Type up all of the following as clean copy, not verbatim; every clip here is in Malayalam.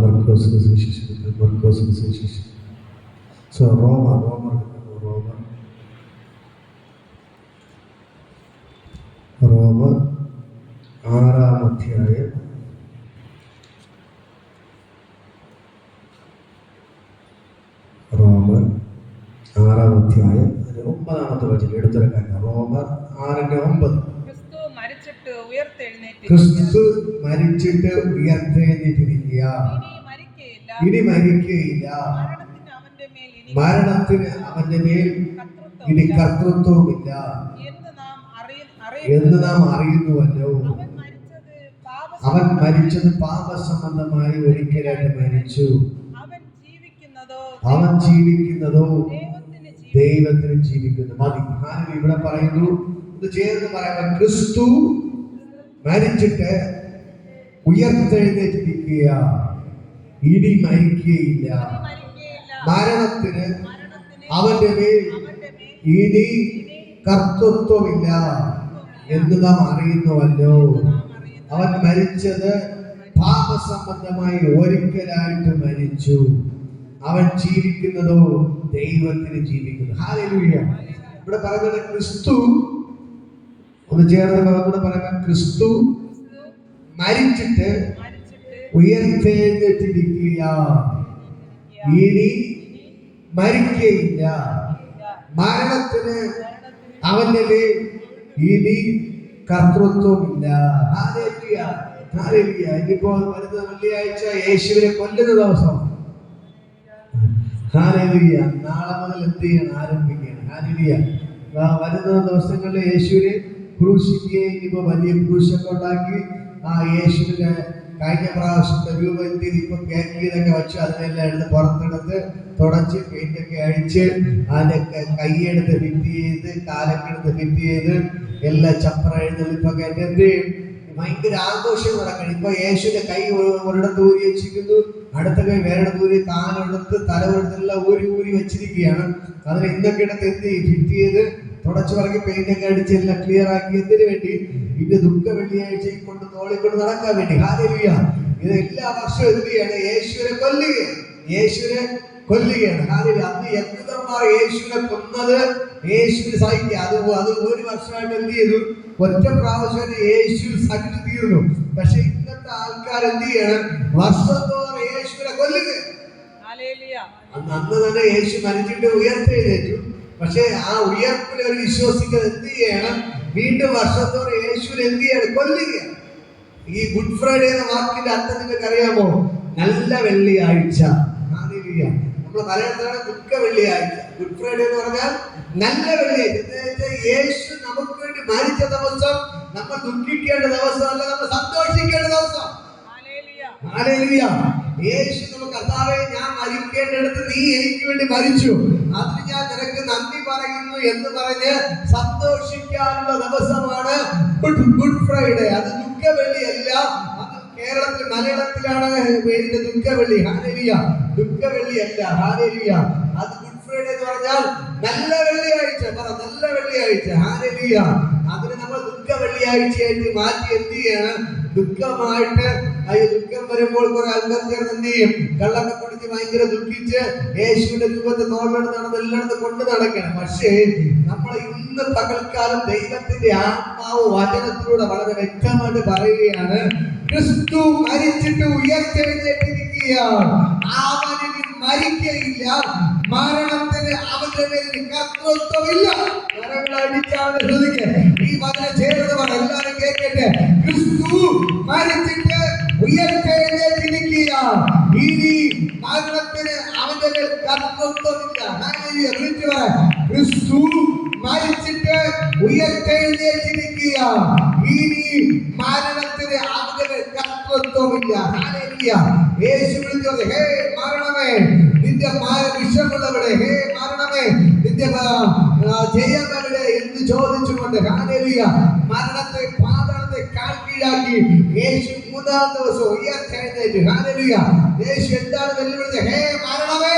മർക്കോസിന്റെ സുവിശേഷം, മർക്കോസിന്റെ സുവിശേഷം. റോമർ 6-ാം അധ്യായം 9-ാമത്തെ വചനം എടുത്തിറക്കാൻ. റോമർ 6:9. ക്രിസ്തു മരിച്ചിട്ട് ഉയർത്തെഴുന്നേറ്റിരിക്കുക, ഇനി മരിക്കുകയില്ല, മരണത്തിന് അവന്റെ മേൽ ഇനി കർത്തൃത്വമില്ല എന്ന് നാം അറിയുന്നുവല്ലോ. അവൻ മരിച്ചത് പാപസംബന്ധമായി ഒരിക്കലായിട്ട് മരിച്ചു. അവൻ ജീവിക്കുന്നതോ ദൈവത്തിന് ജീവിക്കുന്നു. മതി. ഇവിടെ പറയുന്നു, ഇത് ചേർന്ന് പറയാൻ, ക്രിസ്തു മരിച്ചിട്ട് ഉയർത്തെഴുന്നേറ്റിരിക്കുക, ഇനി മരിക്കുകയില്ല, മരണത്തിന് അവന്റെ മേൽ ഇനി കർത്തൃത്വമില്ല എന്ന് നാം അറിയുന്നുവല്ലോ. അവൻ മരിച്ചത് പാപസംബന്ധമായി ഒരിക്കലായിട്ട് മരിച്ചു. അവൻ ജീവിക്കുന്നതോ ദൈവത്തിന് ജീവിക്കുന്നു. ഹല്ലേലൂയ. ഇവിടെ പറയുന്നത് ക്രിസ്തു, ഒന്ന് ചേർന്ന് കൂടെ പറയാം, ക്രിസ്തു മരിച്ചിട്ട് ഉയർത്തെഴുന്നേറ്റിരിക്കുക, ഇനി മരിക്കുകയില്ല, മരണത്തിന് അവന്റെ മേൽ ഇനി കർത്തൃത്വമില്ല. Hallelujah, hallelujah. ഇനിയിപ്പോ വരുന്ന വെള്ളിയാഴ്ച യേശുവിനെ കൊല്ലുന്ന ദിവസം. ഹല്ലേലൂയ. നാളെ മുതൽ എന്ത് ചെയ്യണം? ആരംഭിക്കുകയാണ്. ഹല്ലേലൂയ. വരുന്ന ദിവസങ്ങളിൽ യേശുവിനെ ക്രൂശിക്കുകയും ഇനിയിപ്പോ വലിയ ക്രൂശൊക്കെ ഉണ്ടാക്കി ആ യേശുവിനെ കഴിഞ്ഞ പ്രാവശ്യത്തെ രൂപം എന്ത് ചെയ്ത് ഇപ്പൊ കേക്കിയതൊക്കെ വെച്ച് അതിനെല്ലാം എടുത്ത് പുറത്തെടുത്ത് തുടച്ച് പെയിന്റൊക്കെ അഴിച്ച് അതിന്റെ കൈയെടുത്ത് ഫിറ്റ് ചെയ്ത് കാലൊക്കെ എടുത്ത് ഫിറ്റ് ചെയ്ത് എല്ലാ ചപ്പറ എഴുന്നള്ളിപ്പൊക്കെ എന്ത് ചെയ്യും? ഭയങ്കര ആഘോഷം നടക്കണം. ഇപ്പൊ യേശുവിന്റെ കൈ ഒരിടത്ത് ഊരി വെച്ചിരിക്കുന്നു, അടുത്ത കൈ വേറെടുത്ത് ഊരി, കാലെടുത്ത് തലവെടുത്തെല്ലാം ഊരി വെച്ചിരിക്കുകയാണ്. അതിന് ഇന്നൊക്കെ എടുത്ത് എന്ത് ചെയ്യും? ഫിറ്റ് ചെയ്ത് തുടച്ചു പറക്കി പെയിന്റൊക്കെ അടിച്ച് എല്ലാം ക്ലിയർ ആക്കി. എന്തിനു വേണ്ടി? ഇന്ന് ദുഃഖ വെള്ളിയാഴ്ചയും കൊണ്ട് തോളിക്കൊണ്ട് നടക്കാൻ വേണ്ടി. ഹല്ലേലൂയ. ഇത് എല്ലാ വർഷവും എന്ത് ചെയ്യാണ്? യേശുവിനെ കൊല്ലുകയാണ്. ഹല്ലേലൂയ. അന്ന് യഹൂദന്മാർ യേശുവിനെ കൊന്നത് യേശുവിന് സഹിക്കുക. അത് ഒരു വർഷമായിട്ട് എന്ത് ചെയ്തു? ഒറ്റ പ്രാവശ്യം യേശു സഹിച്ചു തീർന്നു. പക്ഷെ ഇന്നത്തെ ആൾക്കാർ എന്ത് ചെയ്യണം? വർഷം തോറും യേശുവിനെ കൊല്ലുക. അന്ന് തന്നെ യേശു മരിച്ചിട്ട് ഉയർത്തെഴുന്നേറ്റു. പക്ഷെ ആ ഉയർപ്പിൽ ഒരു വിശ്വസിക്കുന്നത് എന്ത് ചെയ്യണം? വീണ്ടും വർഷത്തോടെ യേശുവിനെ എന്ത് ചെയ്യണം? കൊല്ലുക. ഈ ഗുഡ് ഫ്രൈഡേ എന്ന വാക്കിന്റെ അർത്ഥം നിങ്ങൾക്ക് അറിയാമോ? നല്ല വെള്ളിയാഴ്ച. നമ്മുടെ മലയാളത്തിലാണ് ദുഃഖ വെള്ളിയാഴ്ച. ഗുഡ് ഫ്രൈഡേ എന്ന് പറഞ്ഞാൽ നല്ല വെള്ളിയാഴ്ച. യേശു നമുക്ക് വേണ്ടി മരിച്ച ദിവസം നമ്മൾ ദുഃഖിക്കേണ്ട ദിവസമല്ല, നമ്മൾ സന്തോഷിക്കേണ്ട ദിവസം. ഹല്ലേലൂയ. യേശു നമുക്ക്, കർത്താവേ, ഞാൻ മരിക്കേണ്ടടുത്ത് നീ എനിക്ക് വേണ്ടി മരിച്ചു, അതിന് ഞാൻ നിനക്ക് നന്ദി പറയുന്നു എന്ന് പറഞ്ഞ് സന്തോഷിക്കാനുള്ള ദിവസമാണ് ഗുഡ് ഫ്രൈഡേ. അത് ദുഃഖ വെള്ളിയല്ല. അത് കേരളത്തിൽ മലയാളത്തിലാണ് പേരിന്റെ ദുഃഖ വെള്ളി. ഹല്ലേലൂയ. ദുഃഖ വെള്ളിയല്ല. ഹല്ലേലൂയ. അത് ഗുഡ് ഫ്രൈഡേ എന്ന് പറഞ്ഞാൽ നല്ല വെള്ളിയാഴ്ച. നല്ല വെള്ളിയാഴ്ച. ഹല്ലേലൂയ. അതിന് നമ്മൾ ദുഃഖ വെള്ളിയാഴ്ചയായിട്ട് മാറ്റി എന്ത് ചെയ്യണം? ദുഃഖമായിട്ട് ദുഃഖം വരുമ്പോൾ കുറെ ആൾക്കാർ ചേർന്ന് എന്ത് ചെയ്യും? കള്ളൊക്കെ കുടിച്ച് ഭയങ്കര ദുഃഖിച്ച് യേശുവിന്റെ രൂപത്തെ തോളിലെടുത്ത് നടന്ന് എല്ലായിടത്തും കൊണ്ട് നടക്കണം. പക്ഷേ നമ്മൾ ഇന്ന് പകൽക്കാലം ദൈവത്തിന്റെ ആത്മാവ് വചനത്തിലൂടെ വളരെ വ്യക്തമായിട്ട് പറയുകയാണ്, ക്രിസ്തു മരിച്ചിട്ട് ഉയർത്തെഴുന്നേറ്റിരിക്കുകയാണ്. അവന് മരിക്കയില്ല, മരണത്തിന് അവന്റെ മേൽ കർത്തൃത്വമില്ല. അടിച്ചാണ് ശ്രദ്ധിക്കുക. ഈ വചനം ചേർന്നവർ എല്ലാവരും കേൾക്കട്ടെ. ക്രിസ്തു മരിച്ചിട്ട് ഉയർത്തെഴുന്നേറ്റിരിക്കുക, ഇനി മരണത്തിന് അവന്റെ മേൽ കർത്തൃത്വമില്ല. വിളിച്ചു പറ, ക്രിസ്തു മരിച്ചിട്ട് ഉയർത്തെഴുന്നേറ്റിരിക്കുക, ഇനി മരണത്തിന് അവന്റെ മേൽ കർത്തൃത്വമില്ല. യേശു വിളിച്ചു, ഹേ മരണമേ, നിന്റെ വിഷമുള്ളവിടെ, ഹേ മരണമേ, നിന്റെ ജയമെവിടെ എന്ന് ചോദിച്ചുകൊണ്ട് ഹല്ലേലൂയ മരണത്തെ പാതാളത്തെ കാൽക്കീഴാക്കി യേശു 3-ാം ദിവസം ഉയർത്തെഴുന്നേറ്റു. ഹല്ലേലൂയ. യേശു എന്താണ് വെല്ലുവിളിച്ചത്? ഹേ മരണമേ,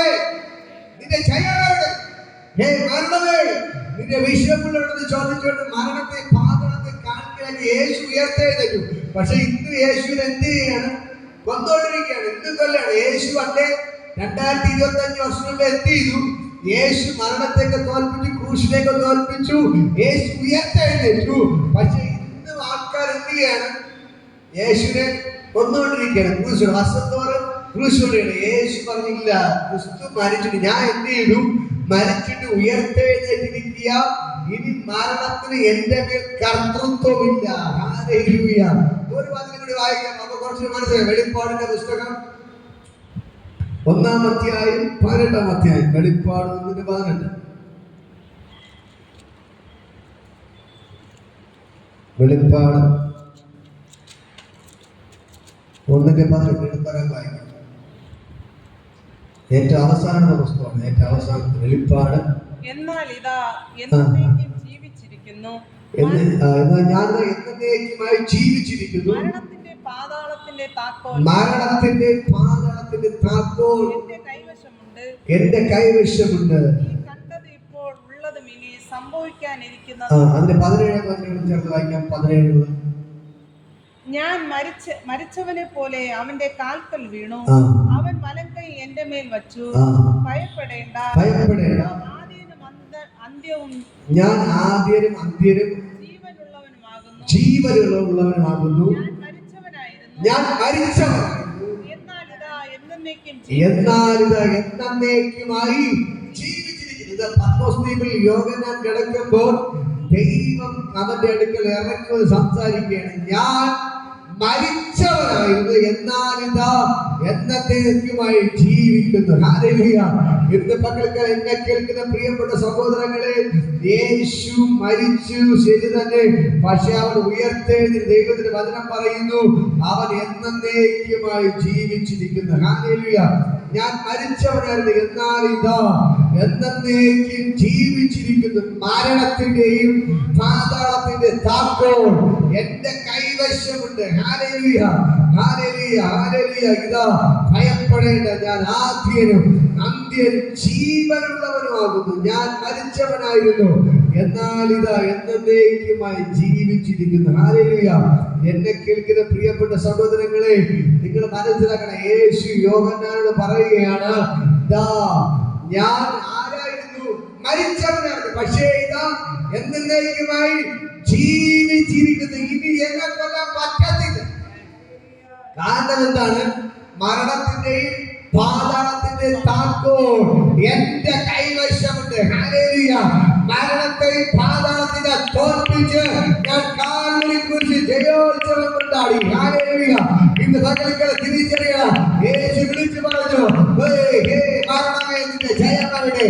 നിന്റെ ജയമെവിടെ? ഹേ മരണമേ, നിന്റെ വിഷമുള്ളവരെന്ന് ചോദിച്ചുകൊണ്ട് മരണത്തെ പാതാളത്തെ കാൽക്കീഴാക്കി യേശു ഉയർത്തെഴുന്നേറ്റു. പക്ഷെ ഇന്ന് യേശുവിന് എന്ത് ചെയ്യാണ്? കൊന്നുകൊണ്ടിരിക്കുകയാണ്. എന്ത് കൊല്ലാണ്? യേശു പണ്ടേ 2025 വർഷം മുമ്പ് എന്ത് ചെയ്തു? യേശു മരണത്തേക്ക് തോൽപ്പിച്ചു, ക്രൂശിലേക്ക് തോൽപ്പിച്ചു, യേശു ഉയർത്തെഴുന്നേറ്റു. പക്ഷെ ഇന്ന് ആൾക്കാർ എന്ത് ചെയ്യാണ്? യേശുവിനെ കൊന്നുകൊണ്ടിരിക്കുകയാണ്. ക്രൂശ് വർഷം തോറും ക്രൂശോടെയാണ്. യേശു പറഞ്ഞില്ല, ക്രിസ്തു മരിച്ചിട്ട് ഞാൻ എന്ത് ചെയ്തു? മരിച്ചിട്ട് ഉയർത്തെഴുന്നേറ്റിരിക്കുക. ഇനി മരണത്തിന് എന്റെ മേൽ കർത്തൃത്വമില്ല. ഹല്ലേലൂയ. ഒരു വാക്യം കൂടി വായിക്കാം, അപ്പൊ കുറച്ച് മനസ്സിലായി. വെളിപ്പാടിന്റെ പുസ്തകം 1-ാം അധ്യായം 18-ാം അധ്യായം. വെളിപ്പാട് 1:18. വെളിപ്പാട് 1:18 എടുത്തകം വായിക്കാം. ഏറ്റവും അവസാനത്തെ പുസ്തകമാണ്, ഏറ്റവും അവസാനത്തെ വെളിപ്പാട്. എന്നാൽ ഇതാ എന്നേക്കും ജീവിച്ചിരിക്കുന്നു, എന്നാൽ ഞാൻ എന്നേക്കുമായി ജീവിച്ചിരിക്കുന്നു. മരണത്തിന്റെ പാതാളത്തിന്റെ താക്കോൽ എന്റെ കൈവശമുണ്ട്. ഈ കണ്ടത് ഇപ്പോൾ ഉള്ളതും ഇനി സംഭവിക്കാനിരിക്കുന്നത്. അതിന്റെ 17 ചേർത്ത് വായിക്കാം. 17. ഞാൻ മരിച്ചവനെ പോലെ അവന്റെ കാൽക്കൽ വീണു. അവൻ വലങ്കൈ എന്റെ മേൽ വച്ചു. ഭയപ്പെടേണ്ട, അന്ത്യവും ഞാൻ ആദ്യനും അന്ത്യനും ജീവനുള്ളവനുമാകുന്നു. ഞാൻ മരിച്ചവനായിരുന്നു, എന്നാൽ ഇതാ എന്നേക്കുമായി ജീവിച്ചിരിക്കുന്നത്. പത്മോസ് ദ്വീപിൽ യോഹന്നാൻ കിടക്കുമ്പോൾ ദൈവം അവന്റെ അടുക്കൽ ഇറങ്ങി സംസാരിക്കുകയാണ്. ഞാൻ മരിച്ചവനായിരുന്നു, എന്നാൽ ഇതാ എന്നേക്കുമായി ജീവിക്കുന്നു. ഹല്ലേലൂയ. ഇന്ന് പകൽക്കാലം എന്നെ കേൾക്കുന്ന പ്രിയപ്പെട്ട സഹോദരങ്ങളെ, യേശു മരിച്ചു, ശരി തന്നെ. പക്ഷെ അവൻ ഉയർത്തെഴുന്നേറ്റ്. ദൈവത്തിന്റെ വചനം പറയുന്നു, അവൻ എന്നേക്കുമായി ജീവിച്ചിരിക്കുന്നു. ഹല്ലേലൂയ. ഞാൻ മരിച്ചവനായിരുന്നു, എന്നാൽ ഇതാ എന്നേക്കും ജീവിച്ചിരിക്കുന്നു. മരണത്തിന്റെയും പാതാളത്തിന്റെ താക്കോൽ എന്റെ കൈവശമുണ്ട്. ഹല്ലേലൂയ, ഹല്ലേലൂയ, ഹല്ലേലൂയ. ഇതാ ഭയപ്പെടേണ്ട, ഞാൻ ആദ്യനും അന്ത്യനും ജീവനുള്ളവനുമാകുന്നു. ഞാൻ മരിച്ചവനായിരുന്നു, എന്നാൽ ഇതാ എന്നേക്കുമായി ജീവിച്ചിരിക്കുന്നു. ഹല്ലേലൂയ. എന്നെ കേൾക്കുന്ന പ്രിയപ്പെട്ട സഹോദരങ്ങളെ, നിങ്ങൾ മനസ്സിലാക്കണം, യേശു യോഹന്നാനോട് പറയുകയാണ്, ഇതാ ഞാൻ ആരായിരുന്നു? മരിച്ചവനായിരുന്നു, പക്ഷേ ഇതാ എന്നേക്കുമായി ജീവിച്ചിരിക്കുന്നു. ഇനി എന്നെ കൊല്ലാൻ പറ്റത്തില്ല. കാരണം എന്താണ്? മരണത്തിന്റെയും പാതാളത്തിന്റെ താക്കോൽ എന്റെ കൈവശമുണ്ട്. ഹല്ലേലൂയ. മരണത്തെയും പാതാളത്തിനെ തോൽപ്പിച്ച് ഞാൻ കാൽവരി ക്രൂശിൽ ജയോത്സവം കൊണ്ടാടി. ഹല്ലേലൂയ. ഇന്ന് പകൽക്കാലം തിരിച്ചറിയണം, യേശു വിളിച്ചു പറഞ്ഞു, മരണമേ നിന്റെ ജയമരുടെ,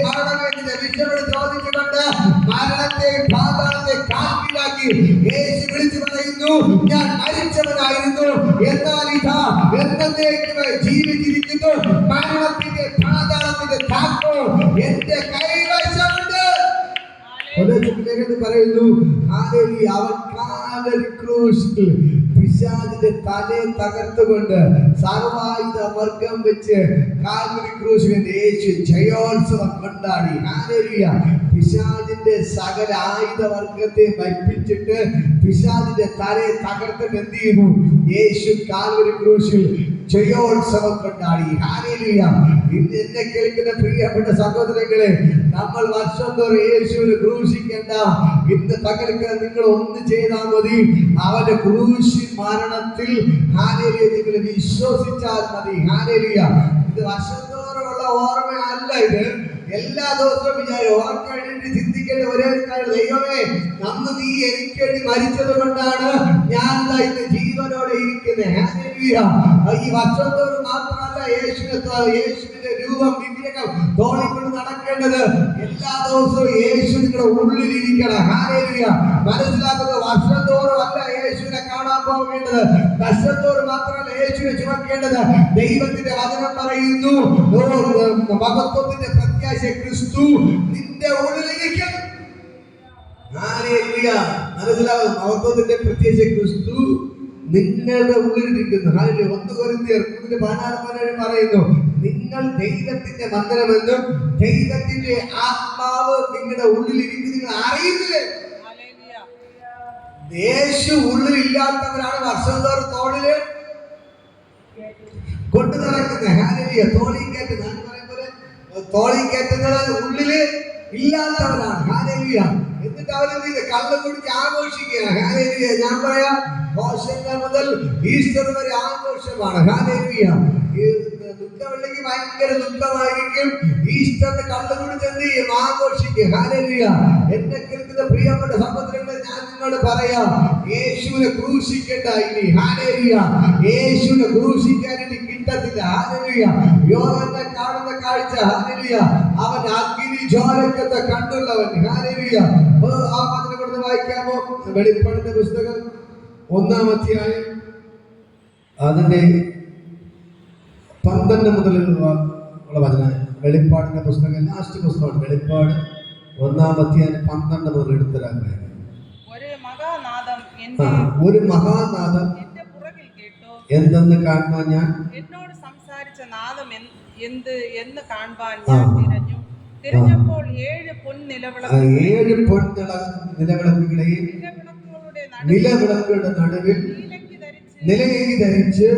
മരണമേ നിന്റെ വിഷയം ചോദിച്ചുകൊണ്ട് മരണത്തെയും പാതാളത്തെ കാറ്റിലാക്കി യേശു വിളിച്ചു പറയുന്നു, ഞാൻ മരിച്ചവനായിരുന്നു, എന്നാൽ ഇതാ എന്നേക്കുമായി ജീവിച്ചിരിക്കുന്നു. മരണത്തിന്റെ പാതാളത്തിന്റെ താക്കോൽ എന്റെ കൈവശമുണ്ട്. പറയുന്നു, അവൻ കാൽവരി ക്രൂശിൽ പിശാചിന്റെ തലയെ തകർത്തുകൊണ്ട് സർവായുധ വർഗം വെച്ച് കാൽവരി ക്രൂശിൽ യേശു ജയോത്സവം കൊണ്ടാടി. ഹല്ലേലൂയ. പിശാചിന്റെ സകല ആയുധ വർഗത്തെ മരിപ്പിച്ചിട്ട് പിശാചിന്റെ തലയെ തകർത്തിട്ട് എന്ത് ചെയ്യുന്നു? യേശു കാൽവരി ക്രൂശിൽ ജയോത്സവം കൊണ്ടാടി. ഹല്ലേലൂയ. ഇന്ന് എന്നെ കേൾക്കുന്ന പ്രിയപ്പെട്ട സഹോദരങ്ങളെ, നമ്മൾ വർഷം തോറും യേശുവിനെ ക്രൂശിക്കേണ്ട. ഇന്ന് പകൽക്കാലം നിങ്ങൾ ഒന്ന് ചെയ്താൽ മതി, അവന്റെ ക്രൂശി മരണത്തിൽ ഹല്ലേലൂയ നിങ്ങൾ വിശ്വസിച്ചാൽ മതി. ഹല്ലേലൂയ. ഇത് വർഷം തോറുമുള്ള ഓർമ്മയല്ല, ഇത് എല്ലാ ദിവസവും ഓർക്കേണ്ടി ചിന്തിക്കേണ്ട ഒരേ ഒരു കാര്യം, ദൈവമേ അന്ന് നീ എനിക്ക് വേണ്ടി മരിച്ചത് കൊണ്ടാണ് ഞാൻ ഇന്ന് ജീവനോടെ ഇരിക്കുന്നത്. ഹല്ലേലൂയ. ഈ വർഷം തോറും മാത്രമല്ല യേശുവിന്റെ രൂപം വിഗ്രഹം തോളിക്കൊണ്ട് നടക്കേണ്ടത്. എല്ലാ ദിവസവും യേശു നിങ്ങളുടെ ഉള്ളിലിരിക്കണം. ഹല്ലേലൂയ. മനസ്സിലാക്കുന്നത് വർഷം തോറും അല്ല യേശുവിനെ കാണാൻ പോകേണ്ടത്, വർഷം തോറും മാത്രമല്ല യേശുവിനെ ചുമക്കേണ്ടത്. ദൈവത്തിന്റെ വചനം പറയുന്നു, മഹത്വത്തിന്റെ പ്രത്യാശ ക്രിസ്തു നിന്റെ ഉള്ളിലിരിക്കുന്നു. ഹല്ലേലൂയ. മനസ്സിലാകുന്നു, മഹത്വത്തിന്റെ പ്രത്യാശ ക്രിസ്തു നിങ്ങളുടെ ഉള്ളിലിരിക്കുന്നു. ഹല്ലേലൂയ. 1 കൊരിന്ത്യർ 16 പറയുന്നു, നിങ്ങൾ ദൈവത്തിന്റെ മന്ദിരമെന്നും ദൈവത്തിന്റെ ആത്മാവ് നിങ്ങളുടെ ഉള്ളിലിരിക്കുന്നു നിങ്ങൾ അറിയുന്നില്ലേ? യേശു ഉള്ളിലില്ലാത്തവരാണ് വർഷം തോറും തോളില് കൊണ്ടു നടക്കുന്ന ഹാലലിയ തോളി കയറ്റുന്ന പറയുമ്പോൾ തോളി കയറ്റുന്നത് ഉള്ളില് ഇല്ലാത്തവരാണ് ഹാലലിയ. എന്നിട്ട് അവരെന്ത് ചെയ്ത് കള്ളം കുടിച്ച് ആഘോഷിക്കുകയാണ് ഹാലലിയ. ഞാൻ പറയാം മോശങ്ങൾ മുതൽ ഈസ്റ്റർ വരെ ആഘോഷമാണ് ഹാലലിയ. ദുഃഖമുണ്ടെങ്കിൽ ഭയങ്കര ദുഃഖമായിരിക്കും. ഈസ്റ്ററിന് കള്ളം കുടിച്ച് എന്ത് ചെയ്യും? ആഘോഷിക്കും ഹാലലിയ. എന്നെ കേൾക്കുന്ന പ്രിയപ്പെട്ട സഹോദരങ്ങളെ, ഞാൻ നിങ്ങളോട് പറയാം, യേശുവിനെ ക്രൂശിക്കണ്ട ഇനി ഹാലലിയ. യേശുവിനെ ക്രൂശിക്കാൻ ഇനി കിട്ടത്തില്ല ഹാലലിയ. യോഹന്നാൻ കാണുന്ന കാഴ്ച ഹാലലിയ, അവൻ അഗ്നി ജ്വാലക്കത്തെ കണ്ടുള്ളവൻ ഹാലലിയ. ആ വചനം കൊടുത്ത് വായിക്കാമോ? വെളിപ്പാടിന്റെ പുസ്തകം 1-ാം അധ്യായം അതിന്റെ 12 മുതലുള്ള വചനം. വെളിപ്പാടിന്റെ പുസ്തകം ലാസ്റ്റ് പുസ്തകമാണ്. വെളിപ്പാട് 1-ാം അധ്യായം 12 മുതൽ എടുത്തരാൻ ഒരു മഹാനാദം എന്റെ പുറകിൽ കേട്ടു. എന്തെന്ന് കാണുവാൻ ഞാൻ എന്നോട് സംസാരിച്ച നാദം എന്ന് കാണുവാൻ ഞാൻ തിരഞ്ഞു. തിരഞ്ഞപ്പോൾ 7 നിലവിളക്കുകളെയും നിലവിളക്കുകളുടെ നടുവിൽ നിലയേകി ധരിച്ച്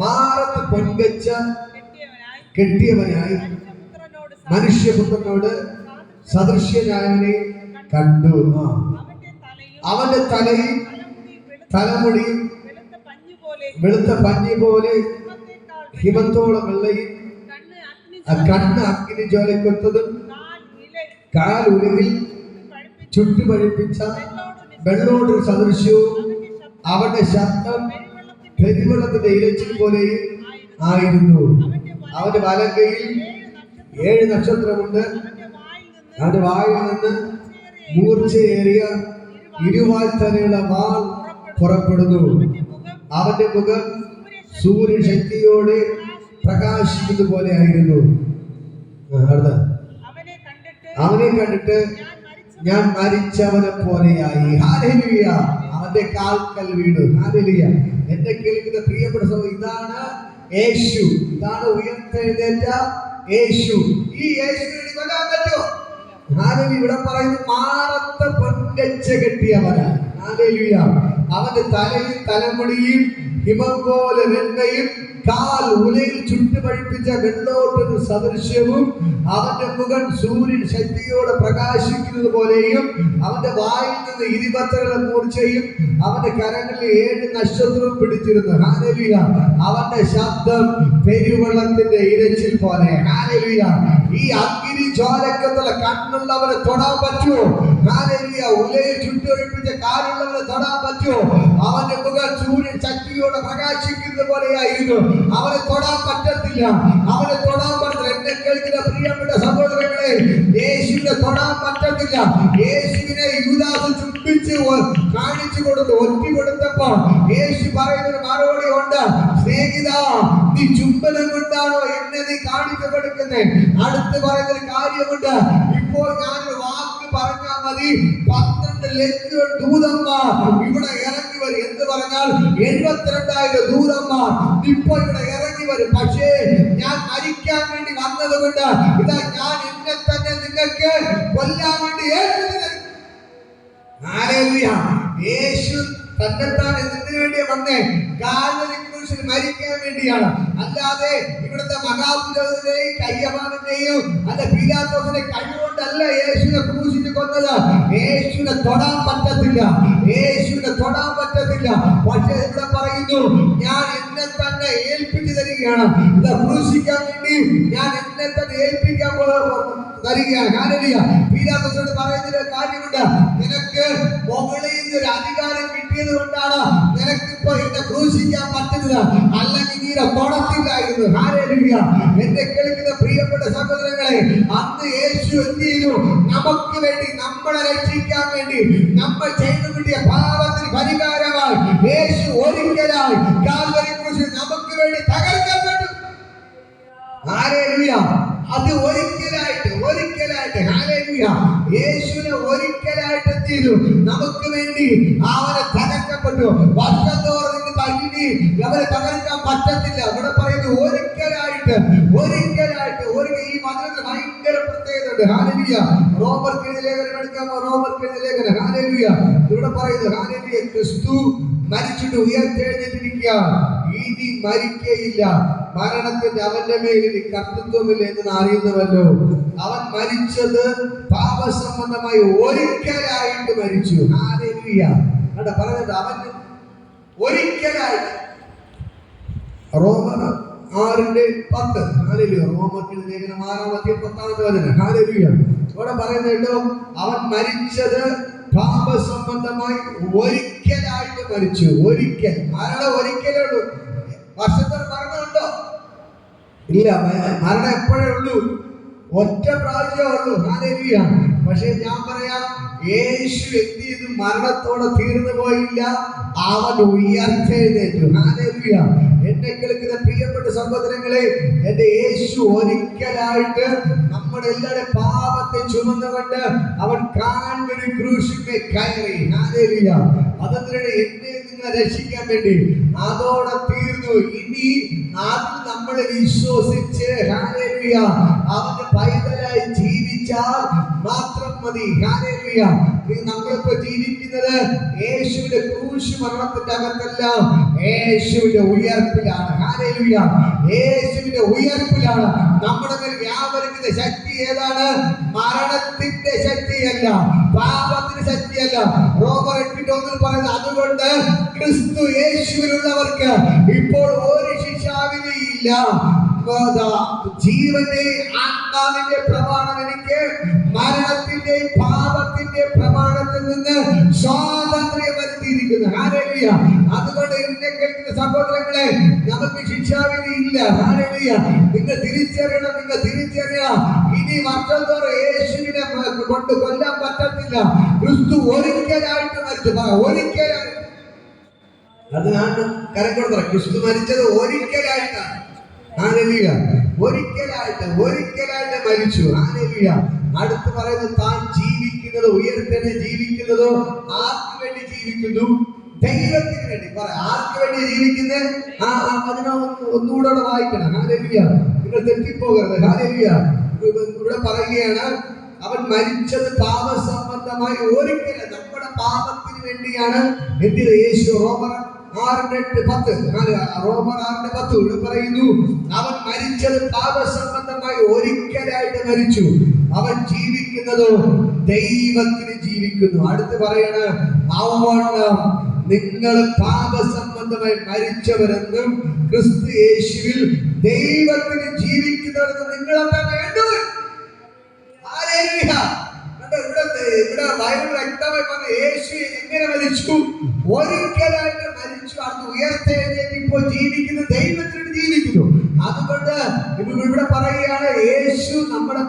മാറത്ത് പൊൻകച്ച കെട്ടിയവനായി മനുഷ്യപുത്രനോട് സദൃശ്യനായവനെ കണ്ടു. അവന്റെ തലയിൽ തലമുടിയും വെളുത്ത പഞ്ഞി പോലെ ഹിമത്തോളം വെള്ളയും കണ്ണ് അഗ്നി ജ്വാലക്കൊത്തതും കാൽ ഉലകിൽ ചുട്ടുപഴിപ്പിച്ച വെള്ളോട് സദൃശ്യവും അവന്റെ ശബ്ദം കരിവെള്ളത്തിന്റെ ഇരച്ചിൽ പോലെയും ആയിരുന്നു. അവന്റെ വലങ്കയിൽ 7 നക്ഷത്രമുണ്ട്. അവന്റെ വായിൽ നിന്ന് മൂർച്ചയേറിയ ഇരുവാൽ തലയുള്ള വാൾ പുറപ്പെടുന്നു. അവന്റെ മുഖം സൂര്യൻ ശക്തിയോടെ പ്രകാശിക്കുന്നത് പോലെ ആയിരുന്നു. അവനെ കണ്ടിട്ട് ഞാൻ മരിച്ചവനെ പോലെയായി ഹാലലിയ. അവന്റെ കാൽക്കൽ വീണു ഹാലലിയ. എന്നെ കേൾക്കുന്ന പ്രിയപ്പെട്ട സഹോദരൻ, ഇതാണ് യേശു. ഇതാണ് ഉയർത്തെഴുന്നേറ്റ യേശു. ഈ യേശുവിനെ കൊല്ലാൻ പറ്റുമോ? ഹാലലിയ. ഇവിടെ പറയുന്നത് മാറത്തെ പൊൻകച്ച കെട്ടിയവനാണ് ഹാലലിയ. അവന്റെ തലയിൽ തലമുടിയും ഹിമം പോലെ വെണ്ണയും കാൽ ഉലയിൽ ചുട്ടുപഴിപ്പിച്ച വെള്ളോട്ടിന് സദൃശ്യവും അവന്റെ മുഖം സൂര്യൻ ശക്തിയോടെ പ്രകാശിക്കുന്നത് പോലെയും അവന്റെ വായിൽ നിന്ന് 20 മൂർച്ചയും അവന്റെ കരങ്ങളിൽ 7 നക്ഷത്രവും പിടിച്ചിരുന്നു ഹാലലിയ. അവന്റെ ശബ്ദം പെരുവെള്ളത്തിന്റെ ഇരച്ചിൽ പോലെ ഹാലലിയ. ഈ അഗ്നി ജ്വാലക്കത്തുള്ള കണ്ണുള്ളവരെ തൊടാൻ പറ്റുമോ? ഹാലലിയ. ഉലയിൽ ചുട്ടുപഴിപ്പിച്ച കാലുള്ളവരെ തൊടാൻ പറ്റുമോ? അവന്റെ മുഖം സൂര്യൻ ശക്തിയോടെ പ്രകാശിക്കുന്നത് പോലെയായിരുന്നു. അവനെ തൊടാൻ പറ്റത്തില്ല. അവനെ തൊടാൻ പറ്റത്തില്ല. എന്നെ കേൾക്കുന്ന പ്രിയപ്പെട്ട സഹോദരങ്ങളെ, യേശുവിനെ തൊടാൻ പറ്റത്തില്ല. യേശുവിനെ യൂദാസ് ചുംബിച്ച് കാണിച്ചു കൊടുത്തു, ഒറ്റി കൊടുത്തപ്പോൾ യേശു പറയുന്നൊരു മറുപടി ഉണ്ട്. സ്നേഹിത, നീ ചുംബനം കൊണ്ടാണോ എന്നെ നീ കാണിച്ചു കൊടുക്കുന്നത്? അടുത്ത് പറയുന്നൊരു കാര്യമുണ്ട്. ഇപ്പോൾ ഞാനൊരു വാക്ക് പറഞ്ഞാൽ മതി, 12 ലക്ഷം ദൂതന്മാർ ഇവിടെ ഇറങ്ങി വരും. എന്ന് പറഞ്ഞാൽ 72,000 ദൂതന്മാർ ഇപ്പോൾ ഇവിടെ ഇറങ്ങി വരും. പക്ഷേ ഞാൻ മരിക്കാൻ വേണ്ടി വന്നത് കൊണ്ട് ഇതാ ഞാൻ എന്നെ തന്നെ നിങ്ങൾക്ക് കൊല്ലാൻ വേണ്ടി യേശു തന്നെത്താൻ എന്തിനു വേണ്ടിയാ വന്നേ? കാൽവരി ക്രൂശിൽ മരിക്കാൻ വേണ്ടിയാണ്. അല്ലാതെ ഇവിടുത്തെ മഹാപുരോഹിതനെയും കയ്യമാനെയും അല്ല പീലാത്തോസിനെ കഴിവുകൊണ്ടല്ല യേശുവിനെ ക്രൂശിച്ച് കൊന്നത്. യേശുവിനെ തൊടാൻ പറ്റത്തില്ല. യേശുവിനെ തൊടാൻ പറ്റത്തില്ല. പക്ഷേ ഇവിടെ പറയുന്നു, ഞാൻ എന്നെ തന്നെ ഏൽപ്പിച്ചു തരികയാണ്. ഇത് ക്രൂശിക്കാൻ വേണ്ടി ഞാൻ എന്നെ തന്നെ ഏൽപ്പിക്കാൻ തരികയാണ്. ഹാലലിയ. പീലാത്തോസിനോട് പറയുന്നൊരു കാര്യമുണ്ട്. നിനക്ക് മുകളിൽ നിന്നൊരു അധികാരം കിട്ടിയത് കൊണ്ടാണ് നിനക്കിപ്പോ എന്നെ ക്രൂശിക്കാൻ പറ്റുന്നത്. അല്ലെങ്കിൽ നീ തൊടത്തില്ലായിരുന്നു. ഹാലലിയ. എന്നെ കേൾക്കുന്ന പ്രിയപ്പെട്ട സഹോദരങ്ങളെ, അന്ന് യേശു എന്ത് ചെയ്തു? നമുക്ക് വേണ്ടി, നമ്മളെ രക്ഷിക്കാൻ വേണ്ടി, നമ്മൾ ചെയ്തു കിട്ടിയ പാപത്തിന് പരിഹാരമായി യേശു ഒരിക്കലായി കാൽവരി ക്രൂശിൽ നമുക്ക് വേണ്ടി തകർക്കപ്പെട്ടു. ഹാലലിയ. അത് ഒരിക്കലായിട്ട് ഹാലലിയ. യേശുവിനെ ഒരിക്കലായിട്ട് എന്ത് നമുക്ക് വേണ്ടി അവനെ തകർക്കപ്പെട്ടു. വർഷം തോറും തകിടി അവരെ തകർക്കാൻ പറ്റത്തില്ല. ഇവിടെ പറയുന്നത് ഒരിക്കലായിട്ട് ഈ മതത്തിൽ ഭയങ്കര പ്രത്യേകത ഉണ്ട്. ഹാലലിയ. റോമർക്കെഴുതിയ ലേഖനം എടുക്കാമോ? റോമർക്കെഴുതിയ ലേഖനം ഹാലലിയ. ഇവിടെ പറയുന്നത് ഹാലലിയ, ക്രിസ്തു മരിച്ചിട്ട് ഉയർത്തെഴുന്നേറ്റിരിക്കുക, ഇനി മരിക്കയില്ല. മരണത്തിന്റെ അവന്റെ മേലിൽ കർത്തൃത്വമില്ല എന്ന് അറിയുന്നവല്ലോ. അവൻ മരിച്ചത് പാപസംബന്ധമായി ഒരിക്കലായിട്ട് മരിച്ചു. ഹല്ലേലൂയ. കണ്ടോ പറഞ്ഞത് അവൻ ഒരിക്കലായിട്ട്. റോമർ 6:10. ഹല്ലേലൂയ. റോമർക്ക് ലേഖനം 6:10. ഹല്ലേലൂയ. ഇവിടെ പറയുന്നുണ്ടോ അവൻ മരിച്ചത് പാപസംബന്ധമായി ഒരിക്കലായിട്ട് മരിച്ചു. ഒരിക്കൽ. മരണം ഒരിക്കലേ ഉള്ളൂ. വർഷത്തിൽ മരണമുണ്ടോ? ഇല്ല. മരണം എപ്പോഴേ ഉള്ളൂ? ഒറ്റ പ്രാവശ്യമേ ഉള്ളൂ. ഹല്ലേലൂയ. പക്ഷെ ഞാൻ പറയാം, യേശു എന്ത് ചെയ്തു? മരണത്തോടെ തീർന്നു പോയില്ല, അവൻ ഉയർത്തെഴുന്നേറ്റു. ഹല്ലേലൂയ. എന്നെ കേൾക്കുന്ന പ്രിയപ്പെട്ട സഹോദരങ്ങളെ, എന്റെ യേശു ഒരിക്കലായിട്ട് നമ്മുടെ എല്ലാവരുടെ പാപത്തെ ചുമന്നുകൊണ്ട് അവൻ കാൽവരി ക്രൂശിന്മേൽ കയറി. ഹല്ലേലൂയ. അതെന്തിനാണ്? എന്നെ നിങ്ങളെ രക്ഷിക്കാൻ വേണ്ടി. അതോടെ തീർന്നു. ഇനി അതിൽ നമ്മൾ വിശ്വസിച്ച് ഹല്ലേലൂയ അവന്റെ പൈതലായി ജീവിച്ചാൽ മാത്രം മതി. ഹല്ലേലൂയ. നമ്മളിപ്പോ ജീവിക്കുന്നത് യേശുവിന്റെ ക്രൂശ് മരണത്തിന്റെ അകത്തല്ല, യേശുവിന്റെ ഉയർപ്പിലാണ്. ഹല്ലേലൂയ. യേശുവിന്റെ ഉയർപ്പിലാണ്. നമ്മുടെ മേൽ വ്യാപരിക്കുന്ന ശക്തി ഏതാണ്? മരണത്തിന്റെ ശക്തിയല്ല, പാപത്തിന്റെ ശക്തിയല്ല. റോമർ 8:1 പറയുന്നത്, അതുകൊണ്ട് ക്രിസ്തു യേശുവിലുള്ളവർക്ക് ഇപ്പോൾ ഒരു ശിക്ഷാവിധിയും ഇല്ല. ജീവന്റെ ആത്മാവിന്റെ പ്രമാണം എനിക്ക് മരണത്തിന്റെ പാപത്തിന്റെ പ്രമാണത്തിൽ നിന്ന് സ്വാതന്ത്ര്യം വരുത്തിയിരിക്കുന്നു. ഹല്ലേലൂയ. അതുകൊണ്ട് എന്നെ കേൾക്കുന്ന സഹോദരങ്ങളെ, നമുക്ക് ശിക്ഷാവിധി ഇല്ല. ഹല്ലേലൂയ. നിങ്ങൾ തിരിച്ചറിയണം. ഇനി മറ്റൊരു യേശുവിനെ കൊണ്ട് കൊല്ലാൻ പറ്റത്തില്ല. ക്രിസ്തു ഒരിക്കലായിട്ട് മരിച്ചു. ഒരിക്കലായിട്ട്. അതിനാണ് കരം കൊടുത്തത്. ക്രിസ്തു മരിച്ചത് ഒരിക്കലായിട്ടാണ്. ഹല്ലേലൂയ. ഒരിക്കലായിട്ട് മരിച്ചു. ഹല്ലേലൂയ. അടുത്ത് പറയുന്നത്, താൻ ജീവിക്കുന്നത് ഉയർത്തനെ ജീവിക്കുന്നതോ ആർക്ക് വേണ്ടി ജീവിക്കുന്നു? ദൈവത്തിന് വേണ്ടി. ആർക്ക് വേണ്ടി ജീവിക്കുന്നത്? അതിനെ ഒന്നുകൂടെ വായിക്കണം. ഹല്ലേലൂയ. നിങ്ങൾ തെറ്റിപ്പോകരുത്. ഹല്ലേലൂയ. ഇവിടെ പറയുകയാണ്, അവൻ മരിച്ചത് പാപസംബന്ധമായി ഒരിക്കൽ നമ്മുടെ പാപത്തിന് വേണ്ടിയാണ്. എന്തിന്? യേശു. റോമർ 6:10 ഇവിടെ പറയുന്നു, അവൻ മരിച്ചത് പാപസംബന്ധമായി ഒരിക്കലായിട്ട് മരിച്ചു. അവൻ ജീവിക്കുന്നതോ ദൈവത്തിന് ജീവിക്കുന്നു. അടുത്ത് പറയണ, അവണ്ണം നിങ്ങൾ പാപസംബന്ധമായി മരിച്ചവരെന്നും ക്രിസ്തു യേശുവിൽ ദൈവത്തിന് ജീവിക്കുന്നവരെന്നും നിങ്ങളെ തന്നെ എണ്ണുവിൻ. ഹല്ലേലൂയ. ഇവിടെ ബൈബിൾ വ്യക്തമായി പറഞ്ഞു, യേശു എങ്ങനെ മരിച്ചു? ഒരിക്കലായിട്ട് മരിച്ചു. അത് ഉയർത്തെഴുന്നേറ്റ് ഇപ്പോൾ ജീവിക്കുന്നു, ദൈവത്തിന് ജീവിക്കുന്നു. അതുകൊണ്ട് ഇവിടെ പറയുകയാണ്, യേശു നമ്മുടെ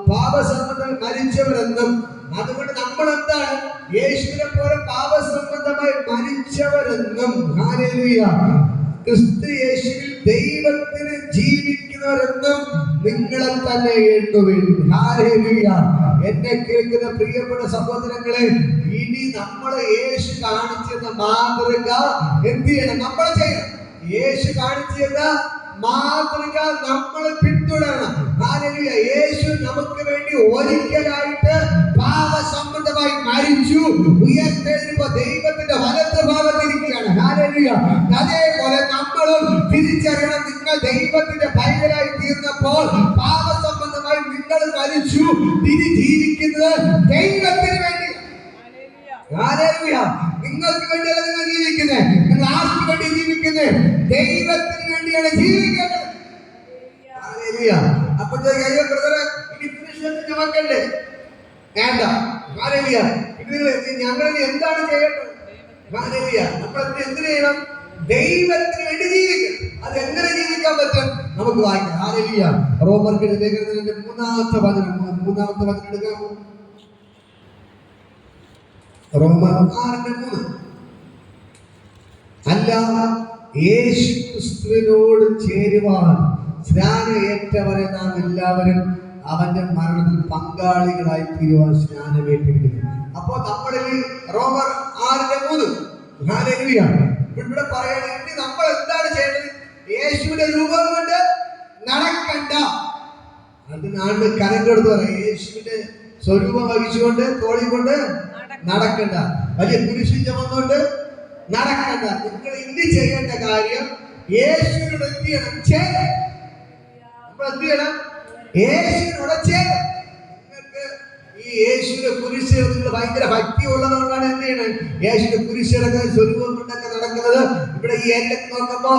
പാപസംബന്ധമായി മരിച്ചവരെന്നും. അതുകൊണ്ട് നമ്മൾ എന്താണ്? യേശുവിനെ പോലെ പാപസംബന്ധമായി മരിച്ചവരെന്നും. ഹല്ലേലൂയ. ക്രിസ്തു യേശുവിൽ ദൈവത്തിന് ജീവിക്കുന്നവരെന്നും നിങ്ങളെ തന്നെ എണ്ണുവിൻ. ഹല്ലേലൂയ. എന്നെ കേൾക്കുന്ന പ്രിയപ്പെട്ട സഹോദരങ്ങളെ, ഇനി നമ്മൾ യേശു കാണിച്ചെന്ന മാതൃക എന്ത് ചെയ്യണം? നമ്മൾ ചെയ്യണം. യേശു കാണിച്ചെന്ന മാതൃക നമ്മൾ പിന്തുടരണം. ഹല്ലേലൂയ. യേശു നമുക്ക് വേണ്ടി ഒരിക്കലായിട്ട് പാപസംബന്ധമായി മരിച്ചു, ഉയർത്തെഴുന്നേൽക്കുമ്പോൾ ദൈവത്തിന്റെ വലത്ത് ഭാഗത്തിരിക്കുകയാണ്. ഹല്ലേലൂയ. അതേപോലെ നമ്മളും തിരിച്ചറിയണം, നിങ്ങൾ ദൈവത്തിന്റെ പൈതലായി തീർന്നപ്പോൾ പാപസംബന്ധമായി നിങ്ങൾ മരിച്ചു, തിരി ജീവിക്കുന്നത് ദൈവത്തിന് വേണ്ടി. ഹല്ലേലൂയ. നിങ്ങൾക്ക് വേണ്ടിയല്ല നിങ്ങൾ ജീവിക്കുന്നത്. നിങ്ങൾ ആർക്ക് വേണ്ടി ജീവിക്കുന്നത്? ദൈവത്തിന് വേണ്ടിയാണ് ജീവിക്കുന്നത്. ഹല്ലേലൂയ. അപ്പോൾ ബ്രദറെ, ഇനി പുരുഷന് നോക്കണ്ടേ? വേണ്ട. ഹല്ലേലൂയ. ഞങ്ങൾ എന്താണ് ചെയ്യേണ്ടത്? ഹല്ലേലൂയ. നമ്മൾ എന്തിനു ചെയ്യണം? ദൈവത്തിന് വേണ്ടി ജീവിക്കണം. അത് എങ്ങനെ ജീവിക്കാൻ പറ്റും? നമുക്ക് വായിക്കാം. ഹല്ലേലൂയ. റോമർക്ക് ലേഖനത്തിന്റെ 3-ാമത്തെ വചനം എടുക്കാമോ? റോമർ 6:3. അല്ല, യേശു ക്രിസ്തുവിനോട് ചേരുവാൻ സ്നാനമേറ്റവരെ നാം എല്ലാവരും അവന്റെ മരണത്തിൽ പങ്കാളികളായി തീരുവാൻ സ്നാനമേറ്റിരിക്കുന്നു. അപ്പോ നമ്മളിൽ റോമർ 6:3. ഹല്ലേലൂയ. ഇവിടെ പറയുകയാണെങ്കിൽ നമ്മൾ എന്താണ് ചെയ്യേണ്ടത്? യേശുവിന്റെ രൂപം കൊണ്ട് നടക്കണ്ട. അതിനാണ് കരം കൊടുത്ത് പറയാം, യേശുവിന്റെ സ്വരൂപം വഹിച്ചുകൊണ്ട് തോളി കൊണ്ട് നടക്കണ്ട. വലിയ കുരിശിൽ ചുമന്നുകൊണ്ട് നടക്കണ്ട. നിങ്ങൾ ഇനി ചെയ്യേണ്ട കാര്യം യേശുവിനോട് എന്ത് ചെയ്യണം? ചേരണം. നമ്മൾ എന്ത് ചെയ്യണം? യേശുവിനോട് ചേരണം. നിങ്ങൾക്ക് ഈ യേശുവിന്റെ കുരിശ് നിങ്ങൾ ഭയങ്കര ഭക്തി ഉള്ളതുകൊണ്ടാണ് എന്ത് ചെയ്യണം? യേശുവിന്റെ കുരിശിലൊക്കെ സ്വരൂപം കൊണ്ടൊക്കെ നടക്കുന്നത്. ഇവിടെ ഈ ഏലൊക്കെ നോക്കുമ്പോ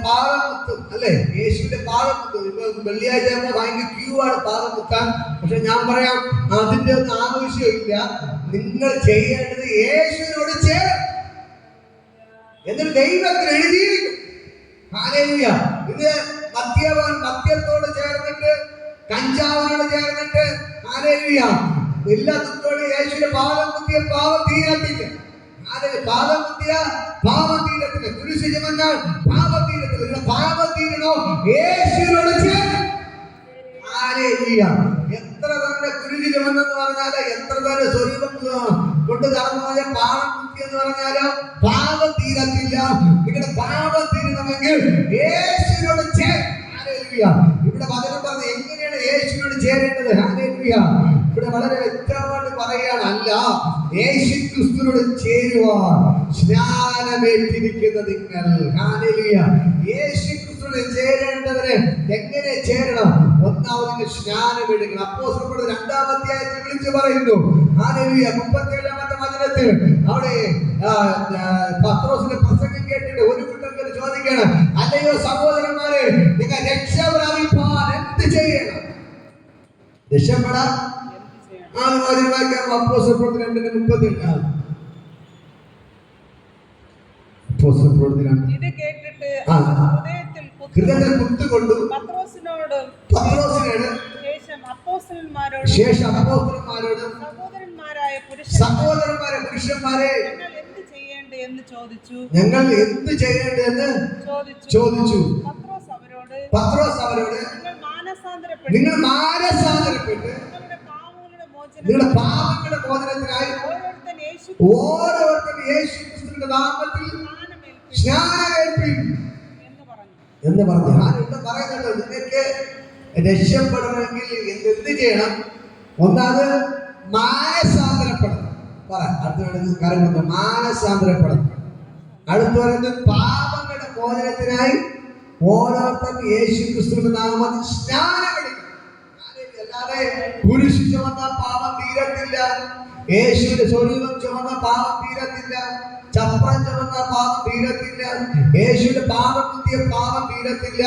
പാദം മുത്തും അല്ലെ? യേശുവിന്റെ പാദം മുത്തും. ഇപ്പൊ വെള്ളിയാഴ്ച ഭയങ്കര ക്യൂ ആണ് പാദം മുത്താൻ. പക്ഷെ ഞാൻ പറയാം, അതിന്റെ ഒന്നും ആവശ്യമില്ല. നിങ്ങൾ ചെയ്യേണ്ടത് യേശുവിനോട് ചേരണം. എന്നിട്ട് ദൈവത്തിന് എഴുതിയിരിക്കും. ഹല്ലേലൂയ. ഇത് മദ്യത്തോട് ചേർന്നിട്ട്, കഞ്ചാവിനോട് ചേർന്നിട്ട്, ഹല്ലേലൂയ, എല്ലാത്തോടും യേശുവിന്റെ പാദം മുത്തിയ പാവം തീരത്തില്ല. പാദം മുത്തിയ പാവം തീരത്തില്ല. കുരിശ് ചുമന്നാൽ പാപം തീരത്തില്ല. പാപം തീരണോ? യേശുവിനോട് ചേരണം. ഹല്ലേലൂയ. എത്ര തന്നെ കുരിശ് ചുമന്നെന്ന് പറഞ്ഞാല്, എത്ര തന്നെ സ്വരൂപം കൊണ്ട് നടന്നു പോയ പാപം മുക്തി എന്ന് പറഞ്ഞാലോ പാപം തീരത്തില്ല. നിങ്ങളുടെ പാപം തീരണമെങ്കിൽ യേശുവിനോട് ചേരണം. ഹല്ലേലൂയ. ഇവിടെ വചനം പറഞ്ഞത് എങ്ങനെയാണ് യേശുവിനോട് ചേരേണ്ടത്? ഹല്ലേലൂയ. ഇവിടെ വളരെ വ്യക്തമായിട്ട് പറയുകയാണ്, അല്ല, യേശു ക്രിസ്തുവിനോട് ചേരുവാൻ സ്നാനമേറ്റിരിക്കുന്ന നിങ്ങൾ. ഹല്ലേലൂയ. യേശു ക്രിസ്തുവിനോട് ചേരേണ്ടവരെ എങ്ങനെ ചേരണം? ഒന്നാമത് സ്നാനം എടുക്കണം. അപ്പോസ്തലന്മാരുടെ 2-ാം അധ്യായത്തിൽ വിളിച്ചു പറയുന്നു. ഹല്ലേലൂയ. 37-ാമത്തെ വചനത്തിൽ അവിടെ പത്രോസിന്റെ പ്രസംഗം കേട്ടിട്ട് ഒരു കൂട്ടർ ചോദിക്കണം, അല്ലയോ സഹോദരന്മാരെ, നിങ്ങൾ രക്ഷ പ്രാപിപ്പാൻ എന്ത് ചെയ്യണം? രക്ഷപ്പെടാൻ ഇത് കേട്ടിട്ട് ഹൃദയത്തിൽ കുത്തുകൊണ്ടു പത്രോസിനോട് ശേഷം അപ്പോസ്തലന്മാരോട് സഹോദരന്മാരെ പുരുഷന്മാരെ ഞങ്ങൾ എന്ത് ചെയ്യേണ്ടതെന്ന് ചോദിച്ചു. പത്രോസ് അവരോട് നിങ്ങൾ മാനസാന്തരപ്പെട്ട് നിങ്ങളുടെ പാപങ്ങളുടെ മോചനത്തിനായി ഓരോരുത്തരും യേശു ക്രിസ്തുവിന്റെ നാമത്തിൽ സ്നാനമേൽപ്പിൻ എന്ന് പറഞ്ഞു. ആരെന്താ പറയുന്നത്? നിങ്ങൾക്ക് രക്ഷപ്പെടണമെങ്കിൽ എന്ത് ചെയ്യണം? ഒന്നാമത് മാനസാന്തരപ്പെടണം. അടുത്ത കാര്യങ്ങൾ മാനസാന്തരപ്പെടണം. അടുത്ത് പറയുന്നത് പാപങ്ങളുടെ മോചനത്തിനായി ഓരോരുത്തരും യേശു ക്രിസ്തുവിന്റെ നാമത്തിൽ സ്നാനമെടുക്കണം. അല്ലാതെ കുരിശ് ചുമന്ന പാപം തീരത്തില്ല. യേശുവിന്റെ സ്വരൂപം ചുമന്ന പാപം തീരത്തില്ല. ചപ്രം ചുമന്ന പാപം തീരത്തില്ല. യേശുവിന്റെ പാപം കുത്തിയ പാപം തീരത്തില്ല.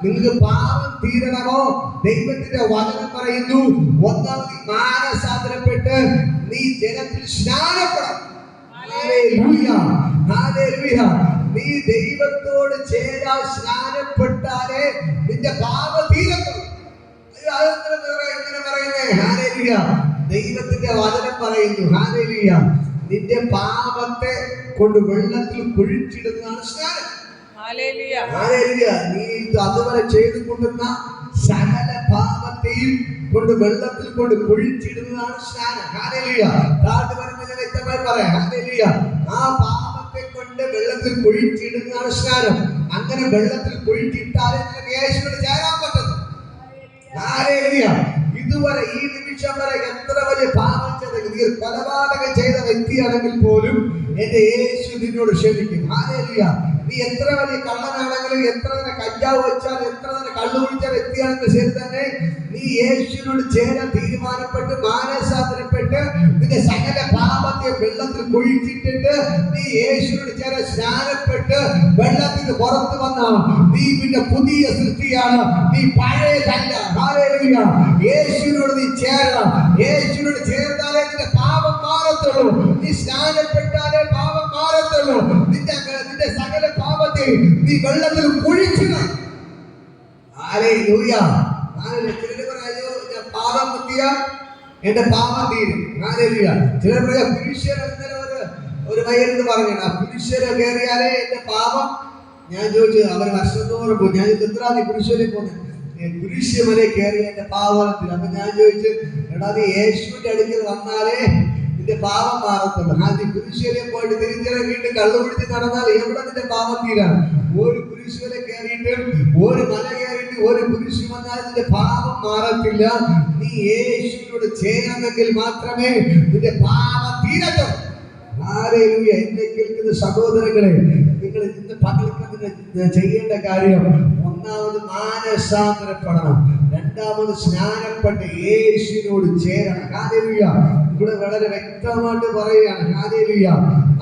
നിങ്ങൾക്ക് പാപം തീരണമോ? ദൈവത്തിന്റെ വചനം പറയുന്നു, ഒന്നാമത് മാനസാന്തരപ്പെട്ട് നീ ജലത്തിൽ സ്നാനപ്പെടണം. ഹല്ലേലൂയ. ഹല്ലേലൂയ. നീ ദൈവത്തോട് ചേരാൻ സ്നാനപ്പെട്ടാലേ നിന്റെ പാപം തീരത്തുള്ളൂ. ഹല്ലേലൂയ. ദൈവത്തിന്റെ വചനം പറയുന്നു, ഹല്ലേലൂയ, നിന്റെ പാപത്തെ കൊണ്ട് വെള്ളത്തിൽ കുഴിച്ചിടുന്നതാണ് സ്നാനം. ഹല്ലേലൂയ. നീ അതുവരെ ചെയ്തുകൊണ്ടുന്ന സകല പാപത്തെയും കൊണ്ട് വെള്ളത്തിൽ കൊണ്ട് കുഴിച്ചിടുന്നതാണ് സ്നാനം. ഹല്ലേലൂയ. താഴെ വരുന്ന വ്യക്തമായി പറയാം. ഹല്ലേലൂയ. ആ പാപത്തെ കൊണ്ട് വെള്ളത്തിൽ കുഴിച്ചിടുന്നതാണ് സ്നാനം. അങ്ങനെ വെള്ളത്തിൽ കുഴിച്ചിട്ടാലേ നിനക്ക് യേശുവിനോട് ചേരാൻ പറ്റുന്നു. ഹല്ലേലൂയ. ഇതുവരെ ഈ നിമിഷം വരെ എത്ര വലിയ പാപം ചെയ്തെങ്കിൽ, നീ കൊലപാതകം ചെയ്ത വ്യക്തിയാണെങ്കിൽ പോലും എന്റെ യേശു നിന്നോട് ക്ഷമിക്കും. ഹല്ലേലൂയ. നീ എത്ര വലിയ കള്ളനാണെങ്കിലും, എത്ര തന്നെ കഞ്ചാവ് വെച്ചാൽ, എത്ര തന്നെ കള്ളു കുടിച്ച വ്യക്തിയാണെങ്കിലും ശരി തന്നെ, നീ യേശുവിനോട് ചേരാൻ തീരുമാനപ്പെട്ട് മാനസാന്തരപ്പെട്ട് നിന്റെ സകല പാപത്തെ വെള്ളത്തിൽ കുഴിച്ചിട്ടിട്ട് നീ യേശുവിനോട് ചേരാൻ സ്നാനപ്പെട്ട് വെള്ളത്തിന് പുറത്ത് വന്ന നീ പിന്നെ പുതിയ സൃഷ്ടിയാണ്. നീ പഴയതല്ല. ഹല്ലേലൂയ. യേശുവിനോട് നീ ചേരണം. യേശുവിനോട് ചേർന്നാലേ നിന്റെ പാപം മാറത്തുള്ളൂ. നീ സ്നാനപ്പെട്ടാലേ പാപം മാറത്തുള്ളൂ. നിന്റെ സകല പാപത്തെ നീ വെള്ളത്തിൽ കുഴിച്ചിടണം. ഹല്ലേലൂയ. ചിലർ പറയോ, ഞാൻ പാപം മുത്തിയ എന്റെ പാപം തീരും. ഹല്ലേലൂയ. ചിലർ പറയാ, പുരുഷന് ഒരു വയലെന്ന് പറയണം, ആ പുരുഷന് കയറിയാലേ എന്റെ പാപം. ഞാൻ ചോദിച്ചു, അവർ വർഷത്തോടെ പോകും. ഞാൻ എത്ര പുരുഷനെ പോകുന്നത്? കുരിശുമല കയറി എന്റെ പാപത്തിൽ. അപ്പൊ ഞാൻ ചോദിച്ചു, എടാ, നീ യേശുവിന്റെ അടുക്കൽ വന്നാലേ നിന്റെ പാപം മാറത്തുള്ളൂ. നീ കുരിശുമലയിൽ പോയിട്ട് തിരിച്ചിറങ്ങിയിട്ട് കള്ളുപിടിച്ച് നടന്നാൽ എവിടെ നിന്റെ പാപം തീരാണ്? ഒരു കുരിശുമല കയറിയിട്ട്, ഒരു മല കയറിയിട്ട്, ഒരു കുരിശു വന്നാൽ നിന്റെ പാപം മാറത്തില്ല. നീ യേശുവിനോട് ചേരണമെങ്കിൽ മാത്രമേ നിന്റെ പാപം തീരത്തുള്ളൂ. ഹല്ലേലൂയ. എന്നെ കേൾക്കുന്ന സഹോദരങ്ങളെ, നിങ്ങൾ ഇന്ന് പകൽക്കതിന് ചെയ്യേണ്ട കാര്യം, ഒന്നാമത് മാനസാന്തരപ്പെടണം, രണ്ടാമത് സ്നാനപ്പെട്ട് യേശുവിനോട് ചേരണം. ഹല്ലേലൂയ. ഇവിടെ വളരെ വ്യക്തമായിട്ട് പറയുകയാണ്. ഹല്ലേലൂയ.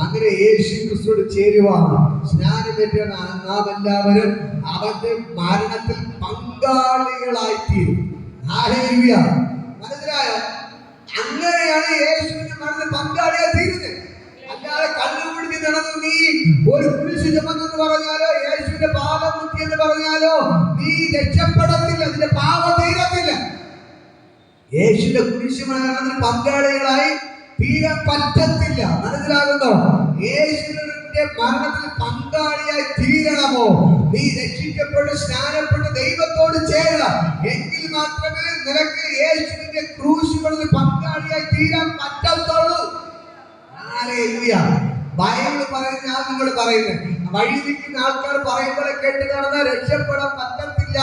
അങ്ങനെ യേശു ക്രിസ്തുവോട് ചേരുവാൻ സ്നാനമേറ്റ നാം എല്ലാവരും അവന്റെ മരണത്തിൽ പങ്കാളികളായിത്തീരും. ഹല്ലേലൂയ. മനസ്സിലായോ? അങ്ങനെയാണ് യേശുവിന്റെ മരണത്തിൽ പങ്കാളിയായി തീരുന്നത്. അല്ലാതെ കള്ളുപിടിച്ച് നടന്നു നീ ഒരു കുരിശ് ചുമന്നെന്ന് പറഞ്ഞാലോ, യേശുവിന്റെ പാപം മുക്തി എന്ന് പറഞ്ഞാലോ നീ രക്ഷപ്പെടത്തില്ല, നിന്റെ പാപം തീരത്തില്ല. യേശുവിന്റെ കുരിശ് മരണത്തിന് പങ്കാളികളായി തീരാൻ പറ്റത്തില്ല. മനസ്സിലാകുന്നോ? യേശുവിന്റെ മരണത്തിൽ പങ്കാളിയായി തീരണമോ, നീ രക്ഷിക്കപ്പെട്ട് സ്നാനപ്പെട്ട് ദൈവത്തോട് ചേരണം. എങ്കിൽ മാത്രമേ നിനക്ക് യേശുവിന്റെ ക്രൂശ് മരണത്തിൽ പങ്കാളിയായി തീരാൻ പറ്റത്തുള്ളൂ. ഹല്ലേലൂയ. ബൈബിൾ പറയുന്ന നിങ്ങൾ പറയുന്നത്, വഴി നിൽക്കുന്ന ആൾക്കാർ പറയുമ്പോൾ കേട്ട് നടന്നാൽ രക്ഷപ്പെടാൻ പറ്റത്തില്ല.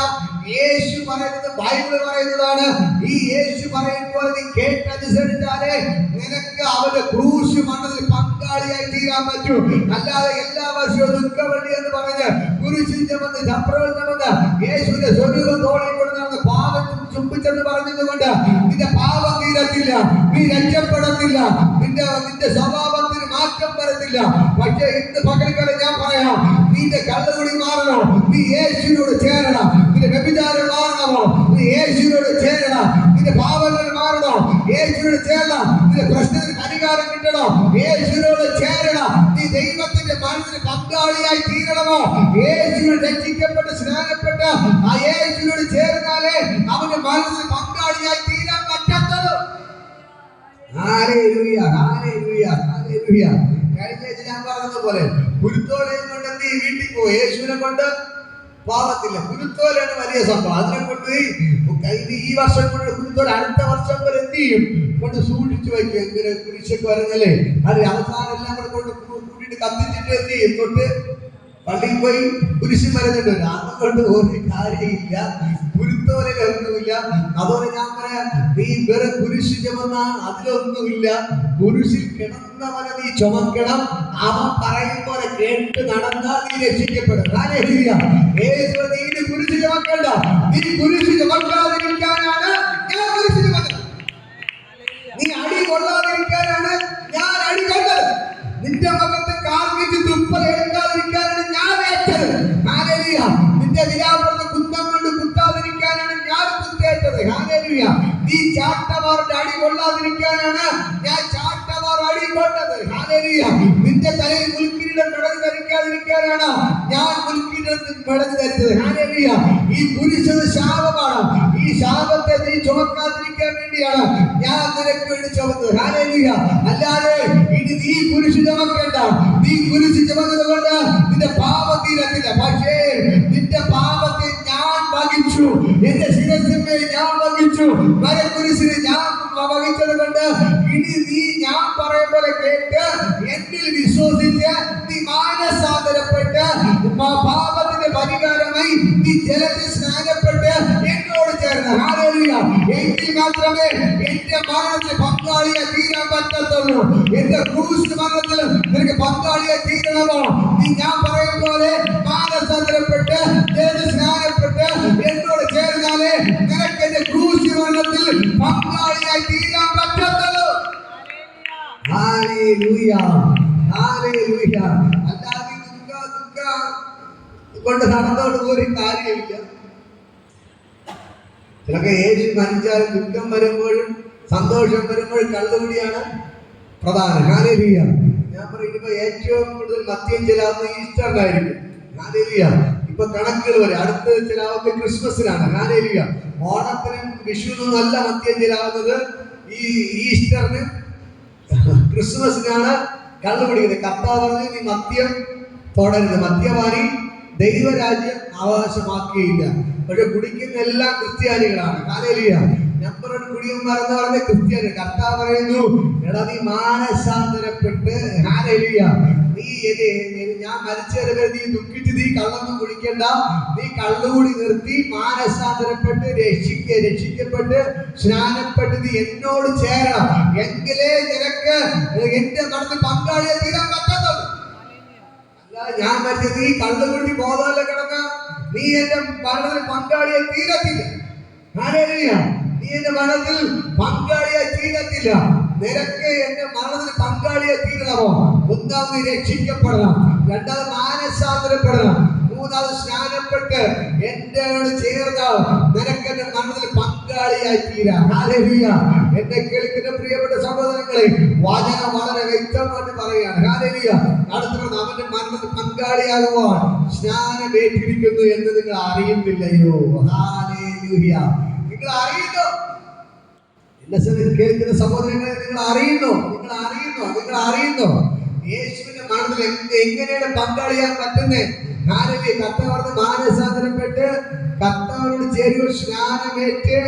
യേശു പറയുന്നത്, ബൈബിൾ പറയുന്നതാണ്. ഈ യേശു പറയുമ്പോൾ നീ കേട്ടനുസരിച്ചാലേ നിനക്ക് അവന്റെ ക്രൂശ് മരണത്തിൽ പങ്കാളിയായി തീരാൻ പറ്റൂ. അല്ലാതെ എല്ലാ വർഷവും ദുഃഖവള്ളി എന്ന് പറഞ്ഞ് കുരിശിൽ ചുമന്ന് ചപ്രകൾ ചുമന്ന് യേശുവിന്റെ സ്വരൂപം തോളിൽ കൊണ്ട് നടന്ന് പാപം ചുംബിച്ചെന്ന് പറഞ്ഞതുകൊണ്ട് നിന്റെ പാപം തീരത്തില്ല, നീ രക്ഷപ്പെടത്തില്ല, നിന്റെ സ്വഭാവത്തിന് മാറ്റം വരത്തില്ല. പക്ഷേ ഇന്ന് പകൽക്കാലം ഞാൻ പറയാം, നിന്റെ കള്ളുകുടി മാറണം, നീ യേശുവിനോട് ചേരണം. നിന്റെ വ്യഭിചാരം മാറണമോ, നീ യേശുവിനോട് ചേരണം. നിന്റെ പാപങ്ങൾ മാറണോ, യേശുവിനോട് ചേരണം. നിന്റെ പ്രശ്നത്തിന് പരിഹാരം കിട്ടണോ, യേശുവിനോട് ചേരണം. നീ ദൈവത്തിന്റെ മനസ്സിന് പങ്കാളിയായി തീരണമോ, യേശുവിനോട് രക്ഷിക്കപ്പെട്ട് സ്നാനപ്പെട്ട് ആ യേശുവിനോട് ചേർന്നാലേ അവന്റെ മനസ്സിന് പങ്കാളിയായി തീരാൻ പറ്റത്തുള്ളൂ. ഹല്ലേലൂയ. ഹല്ലേലൂയ. ഹല്ലേലൂയ. കഴിഞ്ഞ ഞാൻ പറഞ്ഞതുപോലെ കുരുത്തോലയും കൊണ്ട് നീ വീട്ടിൽ പോകും, യേശുവിനെ കൊണ്ട് പാവത്തില്ല. കുരുത്തോലാണ് വലിയ സംഭവം. അതിനെ കൊണ്ട് ഈ വർഷം കൊണ്ട് കുരുത്തോല അടുത്ത വർഷം വരെ എന്ത് ചെയ്യും, കൊണ്ട് സൂക്ഷിച്ചു വയ്ക്കും. ഇങ്ങനെ കുരിശൊക്കെ വരുന്നല്ലേ, അത് അവസാനം എല്ലാം കൂടെ കൊണ്ട് കൂട്ടിയിട്ട് കത്തിച്ചിട്ട് എന്ത് ചെയ്യും, തൊട്ട് പള്ളിയിൽ പോയി കുരിശ് മരുന്നുണ്ട്. അതുകൊണ്ട് ഒരു കാര്യമില്ല, കുരുത്തോലൊന്നുമില്ല. അതുപോലെ ഞാൻ പറയാം, നീ വേറെ കുരിശ് ചുമന്നാൽ അതിലൊന്നുമില്ല. കുരിശിൽ കിടന്നവനെ നീ ചുമക്കണം. അവൻ പറയും പോലെ കേട്ട് നടന്നാൽ നീ രക്ഷിക്കപ്പെടും. നീ കുരിശ് ചുമക്കണ്ട, നീ കുരിശ് ചുമക്കാതിരിക്കാനാണ് ഞാൻ കുരിശ് ചുമന്നത്. നീ അടി കൊള്ളാതിരിക്കാനാണ് ഞാൻ അടി കൊണ്ടത്. നിന്റെ മുഖത്ത് കാർമിച്ച് തുപ്പൽ എടുക്കാതിരിക്കാനാണ് ഞാൻ ഏറ്റത്. ഹല്ലേലൂയ. നിന്റെ വിലാപുറത്ത് കുന്തം കൊണ്ട് കുത്താതിരിക്കാനാണ് ഞാൻ കുത്തേറ്റത്. ഹല്ലേലൂയ. നീ ചാട്ടവാറിന്റെ അടി കൊള്ളാതിരിക്കാനാണ് ഞാൻ ചാട്ടവാർ അടി കൊണ്ടത്. ഹല്ലേലൂയ. നിന്റെ തലയിൽ മുൾക്കിരീടം മെടഞ്ഞു ധരിക്കാതിരിക്കാനാണ് ഞാൻ മുൾക്കിരീടം മെടഞ്ഞു ധരിച്ചത്. ഹല്ലേലൂയ. ഈ കുരിശ് ശാപമാണ്. ഈ ശാപത്തെ നീ ചുമക്കാതിരിക്കാൻ വേണ്ടിയാണ് ഞാൻ നിനക്ക് വേണ്ടി ചുമന്നത്. ഹല്ലേലൂയ. അല്ലാതെ ഇനി നീ കുരിശ് ചുമക്കേണ്ട. നീ കുരിശ് ചുമന്നത് കൊണ്ട് നിന്റെ പാപം തീരത്തില്ല. പക്ഷേ നിന്റെ പാപത്തെ ഞാൻ വഹിച്ചു, എന്റെ ശിരസിന്മേൽ ഞാൻ വഹിച്ചു, മരക്കുരിശിനെ ഞാൻ വഹിച്ചത് കൊണ്ട് ഇനി നീ ഞാൻ പറയുമ്പോൾ കേട്ട് എന്നിൽ വിശ്വസിച്ച് നീ മാനസാന്തരപ്പെട്ട് പാപത്തിന്റെ പരിഹാരമായി നീ ജലത്തിൽ സ്നാനപ്പെട്ട് എന്നോട് ചേർന്ന്. ഹല്ലേലൂയ. എങ്കിൽ മാത്രമേ എന്റെ മരണത്തിൽ പങ്കാളിയായി തീരാൻ പറ്റത്തുള്ളൂ. എന്റെ ക്രൂശ് മരണത്തിൽ നിനക്ക് പങ്കാളിയായി തീരണമോ, നീ ഞാൻ പറയും പോലെ മാനസാന്തരപ്പെട്ട് ജലത്തിൽ സ്നാനപ്പെട്ട് എന്നോട് ചേർന്നാലേ നിനക്ക് എന്റെ ക്രൂശ് മരണത്തിൽ പങ്കാളിയായി തീരാൻ പറ്റത്തുള്ളൂ. ഹല്ലേലൂയ. ഹല്ലേലൂയ. അല്ലാതെ കൊണ്ട് നടന്നോട് ഒരു കാര്യമില്ല. ചിലക്ക് യേശു മരിച്ചാലും ദുഃഖം വരുമ്പോഴും സന്തോഷം വരുമ്പോഴും കള്ളുകുടിയാണ് പ്രധാനം. ഹല്ലേലൂയ. ഞാൻ പറയുമ്പോ ഏറ്റവും കൂടുതൽ മദ്യം ചെലാവുന്ന ഈസ്റ്ററിനായിരിക്കും. ഹല്ലേലൂയ. ഇപ്പൊ കണക്കുകൾ വരെ അടുത്ത ചിലാവുന്നത് ക്രിസ്മസിനാണ്. ഹല്ലേലൂയ. ഓണത്തിനും വിഷുവിനും നല്ല മദ്യം ചെലാവുന്നത് ഈ ഈസ്റ്ററിന് ക്രിസ്മസിനാണ് കള്ളു കുടിക്കുന്നത്. കർത്താവ് പറഞ്ഞു, നീ മദ്യം തുടരുത്, മദ്യപാനി ദൈവരാജ്യം അവകാശമാക്കുകയില്ല. പക്ഷെ കുടിക്കുന്ന എല്ലാം ക്രിസ്ത്യാനികളാണ്. ഹല്ലേലൂയ. നമ്പർ 1 കുടിയന്മാരെന്ന് പറഞ്ഞ ക്രിസ്ത്യാനി. കർത്താവ് പറയുന്നു, എടാ നീ മാനസാന്തരപ്പെട്ട് ഹല്ലേലൂയ, നീ ഞാൻ മരിച്ചവരെ നീ ദുഃഖിച്ച് നീ കള്ളൊന്നും കുടിക്കണ്ട, നീ കള്ളുകൂടി നിർത്തി മാനസാന്തരപ്പെട്ട് രക്ഷിക്കപ്പെട്ട് സ്നാനപ്പെട്ട് നീ എന്നോട് ചേരണം. എങ്കിലേ നിനക്ക് എന്റെ മരണത്തിൽ പങ്കാളിയെ തീരാൻ പറ്റത്തുള്ളൂ. അല്ല ഞാൻ മരിച്ചത് നീ കള്ളുകൂടി ബോധമല്ല കിടക്ക, നീ എന്റെ മരണത്തിൽ പങ്കാളിയെ തീരത്തില്ല. ഹല്ലേലൂയ, നീ എന്റെ മരണത്തിൽ പങ്കാളിയെ തീരത്തില്ല. നിനക്ക് എന്റെ മരണത്തിൽ പങ്കാളിയെ തീരണമോ? ഒന്നാമത് രക്ഷിക്കപ്പെടണം, രണ്ടാമത് മാനസാന്തരപ്പെടണം, മൂന്നാമത് സ്നാനപ്പെട്ട് എന്നോട് ചേർന്ന് നിനക്ക് എന്റെ മരണത്തിൽ പങ്കാളിയായി തീരാം. ഹല്ലേലൂയ, എന്നെ കേൾക്കുന്ന പ്രിയപ്പെട്ട സഹോദരങ്ങളെ, വചനം വളരെ വ്യക്തമായിട്ട് പറയുകയാണ്. ഹല്ലേലൂയ, അടുത്തത് അവന്റെ മരണത്തിൽ പങ്കാളിയാകുവാൻ സ്നാനമേറ്റിരിക്കുന്നു എന്ന് നിങ്ങൾ അറിയുന്നില്ലയോ? ഹല്ലേലൂയ, നിങ്ങൾ അറിയുന്നു. കേൾക്കുന്ന സഹോദരങ്ങളെ, നിങ്ങൾ അറിയുന്നു യേശുവിന്റെ മരണത്തിൽ എങ്ങനെയാണ് പങ്കാളിയാൻ പറ്റുന്നത്? ഹല്ലേലൂയ, കർത്താവ് മാനസാന്തരപ്പെട്ട് കർത്താവിനോട് ചേരുവ സ്നാനമേറ്റ്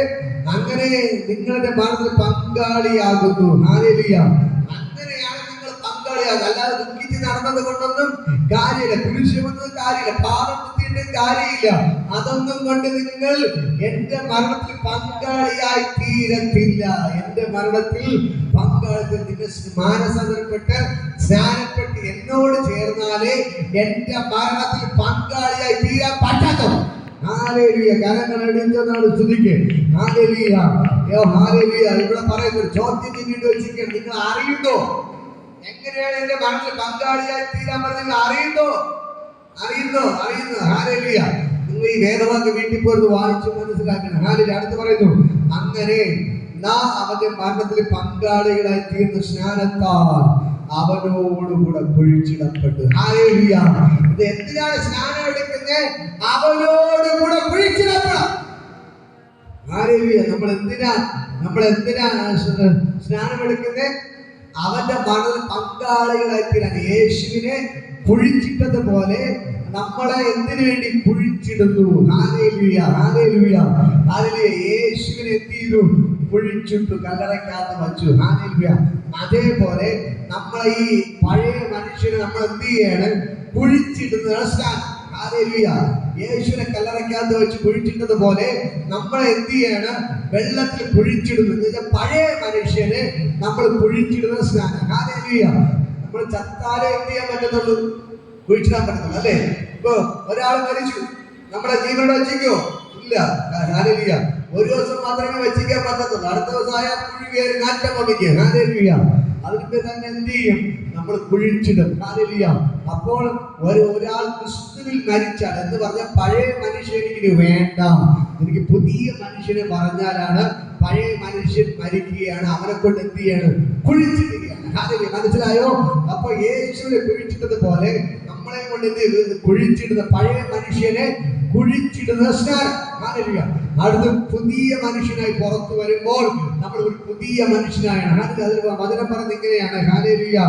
അങ്ങനെ നിങ്ങളുടെ മരണത്തിൽ പങ്കാളിയാകുന്നു. ഹല്ലേലൂയ, അങ്ങനെയാണ് നിങ്ങൾ പങ്കാളിയാകുക. അല്ലാതെ ദുഃഖിച്ച് നടന്നത് കൊണ്ടൊന്നും കാര്യമില്ല, കുരിശുമെന്നത് കാര്യമില്ല, പാപം കുത്തിയിട്ട് കാര്യമില്ല. അതൊന്നും കൊണ്ട് നിങ്ങൾ എന്റെ മരണത്തിൽ പങ്കാളിയായി തീരത്തില്ല. എന്റെ മരണത്തിൽ പങ്കാളിത്തിൽ നിങ്ങൾ മാനസാന്തരപ്പെട്ട് സ്നാനപ്പെട്ട് എന്നോട് ചേർന്നാലേ എന്റെ മരണത്തിൽ പങ്കാളിയായി തീരാൻ പറ്റാത്തത്. ഹല്ലേലൂയ, കരങ്ങൾ എടുത്തൊന്നാണ് സ്തുതിക്ക്. Hallelujah, hallelujah. ഇവിടെ പറയുന്ന ഒരു ചോദ്യം പിന്നീട് വെച്ചിരിക്കുകയാണ്. നിങ്ങൾ അറിയുന്നോ എങ്ങനെയാണ് എന്റെ മരണത്തിൽ പങ്കാളിയായി തീരാൻ പറഞ്ഞത്? അറിയുന്നോ? ഹല്ലേലൂയ, നിങ്ങൾ ഈ വേദവാക്യം വീട്ടിൽ പോയി വായിച്ചു മനസ്സിലാക്കണം. ഹല്ലേലൂയ, അടുത്ത് പറയുന്നു, അങ്ങനെ നാം അവന്റെ മരണത്തിൽ പങ്കാളികളായി തീർന്ന സ്നാനത്താൽ അവനോടുകൂടെ കുഴിച്ചിടപ്പെട്ടു. ഹല്ലേലൂയ, ഇത് എന്തിനാണ് സ്നാനം എടുക്കുന്നത്? അവനോടുകൂടെ കുഴിച്ചിടപ്പെടാം. ഹല്ലേലൂയ, നമ്മൾ എന്തിനാണ് സ്നാനം എടുക്കുന്നത്? അവന്റെ മരണത്തിൽ പങ്കാളികളായി തീരാൻ. യേശുവിനെ കുഴിച്ചിട്ടതുപോലെ നമ്മളെ എന്തിനു വേണ്ടി കുഴിച്ചിടുന്നു? ഹല്ലേലൂയ, യേശുവിനെ എന്ത് ചെയ്തു? കുഴിച്ചിട്ടു, കല്ലറയ്ക്കകത്ത് വച്ചു. ഹല്ലേലൂയ, അതേപോലെ നമ്മളെ ഈ പഴയ മനുഷ്യനെ നമ്മൾ എന്ത് ചെയ്യാണ്? കുഴിച്ചിടുന്നതാണ് സ്നാനം. ഹല്ലേലൂയ, യേശുവിനെ കല്ലറയ്ക്കകത്ത് വെച്ച് കുഴിച്ചിട്ടതുപോലെ നമ്മളെ എന്ത് ചെയ്യാണ്? വെള്ളത്തിൽ കുഴിച്ചിടുന്നു. പഴയ മനുഷ്യനെ നമ്മൾ കുഴിച്ചിടുന്ന സ്നാനം. ഹല്ലേലൂയ, നമ്മൾ ചത്താലേ എന്ത് ചെയ്യാൻ പറ്റത്തുള്ളൂ? കുഴിച്ചിടാൻ പറ്റത്തുള്ളൂ, അല്ലേ? ഇപ്പൊ ഒരാൾ മരിച്ചു, നമ്മളെ ജീവനോട് വെച്ചിക്കോ? ഇല്ല. ഹല്ലേലൂയ, ഒരു ദിവസം മാത്രമേ വെച്ചിക്കാൻ പറ്റത്തുള്ളൂ. അടുത്ത ദിവസം ആയാൽ കുഴി കയറി നാറ്റം വമിക്കുക. ഹല്ലേലൂയ, അതിന്റെ തന്നെ എന്ത് ചെയ്യും? നമ്മൾ കുഴിച്ചിടും. ഹല്ലേലൂയ, അപ്പോൾ ഒരാൾ ക്രിസ്തുവിൽ മരിച്ചാൽ എന്ന് പറഞ്ഞാൽ പഴയ മനുഷ്യൻ എനിക്ക് വേണ്ട, എനിക്ക് പുതിയ മനുഷ്യനെ പറഞ്ഞാലാണ് പഴയ മനുഷ്യൻ മരിക്കുകയാണ്, അവനെ കൊണ്ട് എന്ത് ചെയ്യാണ്? കുഴിച്ചിടുകയാണ്. ഹല്ലേലൂയ, മനസ്സിലായോ? അപ്പൊ യേശുവിനെ കുഴിച്ചിട്ടതുപോലെ നമ്മളെ കൊണ്ട് എന്ത് ചെയ്തു? കുഴിച്ചിടുന്ന പഴയ മനുഷ്യനെ കുഴിച്ചിടുന്ന സ്നാനം. ഹല്ലേലൂയ, അടുത്ത് പുതിയ മനുഷ്യനായി പുറത്തു വരുമ്പോൾ നമ്മൾ ഒരു പുതിയ മനുഷ്യനായാണ്. അതിൽ വചനം പറഞ്ഞത് ഇങ്ങനെയാണ്. ഹല്ലേലൂയ,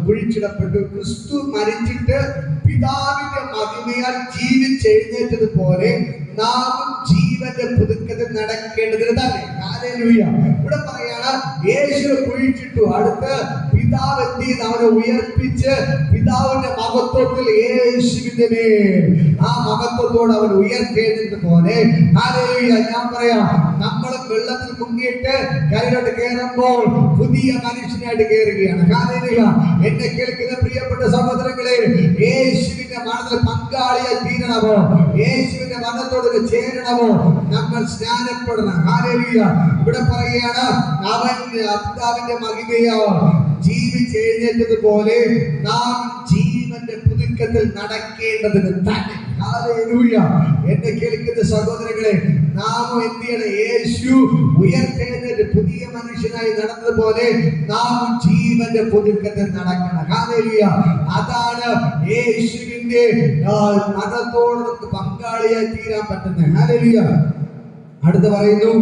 കുഴിച്ചിടപ്പെട്ടു. ക്രിസ്തു മരിച്ചിട്ട് പിതാവിന്റെ മഹിമയാൽ ജീവിച്ചെഴുന്നേറ്റതുപോലെ നാമും ജീവന്റെ പുതുക്കത്തിൽ നടക്കേണ്ടതിന് തന്നെ. ഹല്ലേലൂയ, ഇവിടെ പറയാണ് യേശുവിനെ കുഴിച്ചിട്ടു. അടുത്ത് പിതാവ് എന്ത് ചെയ്ത്? അവനെ ഉയർപ്പിച്ച് പിതാവിന്റെ മഹത്വത്തിൽ യേശുവിന്റെ മേൽ ആ മഹത്വത്തോട് അവൻ ഉയർത്തേണ്ടത് പോലെ. ഹല്ലേലൂയ, ഞാൻ പറയാം, നമ്മളും വെള്ളത്തിൽ മുങ്ങിയിട്ട് കരയിലോട്ട് കയറുമ്പോൾ പുതിയ മനുഷ്യനായിട്ട് കയറുകയാണ്. ഹല്ലേലൂയ, എന്നെ കേൾക്കുന്ന പ്രിയപ്പെട്ട സഹോദരങ്ങളെ, യേശുവിന്റെ മരണത്തിൽ പങ്കാളിയായി തീരണമോ? യേശുവിന്റെ മരണത്തോട് ചേരണമോ? നമ്മൾ സ്നാനപ്പെടണം. ഹല്ലേലൂയ, ഇവിടെ പറയുകയാണ്, അവൻ പിതാവിന്റെ മഹിമയോ ജീവിച്ചെഴുന്നേറ്റതുപോലെ നാം ജീവന്റെ പുതുക്കത്തിൽ നടക്കേണ്ടതിന് തന്നെ. ഹല്ലേലൂയ, എന്നെ കേൾക്കുന്ന സഹോദരങ്ങളെ, നാം എന്ത് ചെയ്യണം? യേശു ഉയർത്തെഴുന്നേറ്റ് പുതിയ മനുഷ്യനായി നടന്നതുപോലെ നാം ജീവന്റെ പുതുക്കത്തിൽ നടക്കണം. ഹല്ലേലൂയ, അതാണ് യേശുവിന്റെ മരണത്തോട് നമുക്ക് പങ്കാളിയായി തീരാൻ പറ്റുന്നത്. ഹല്ലേലൂയ, അടുത്ത് പറയുന്നു,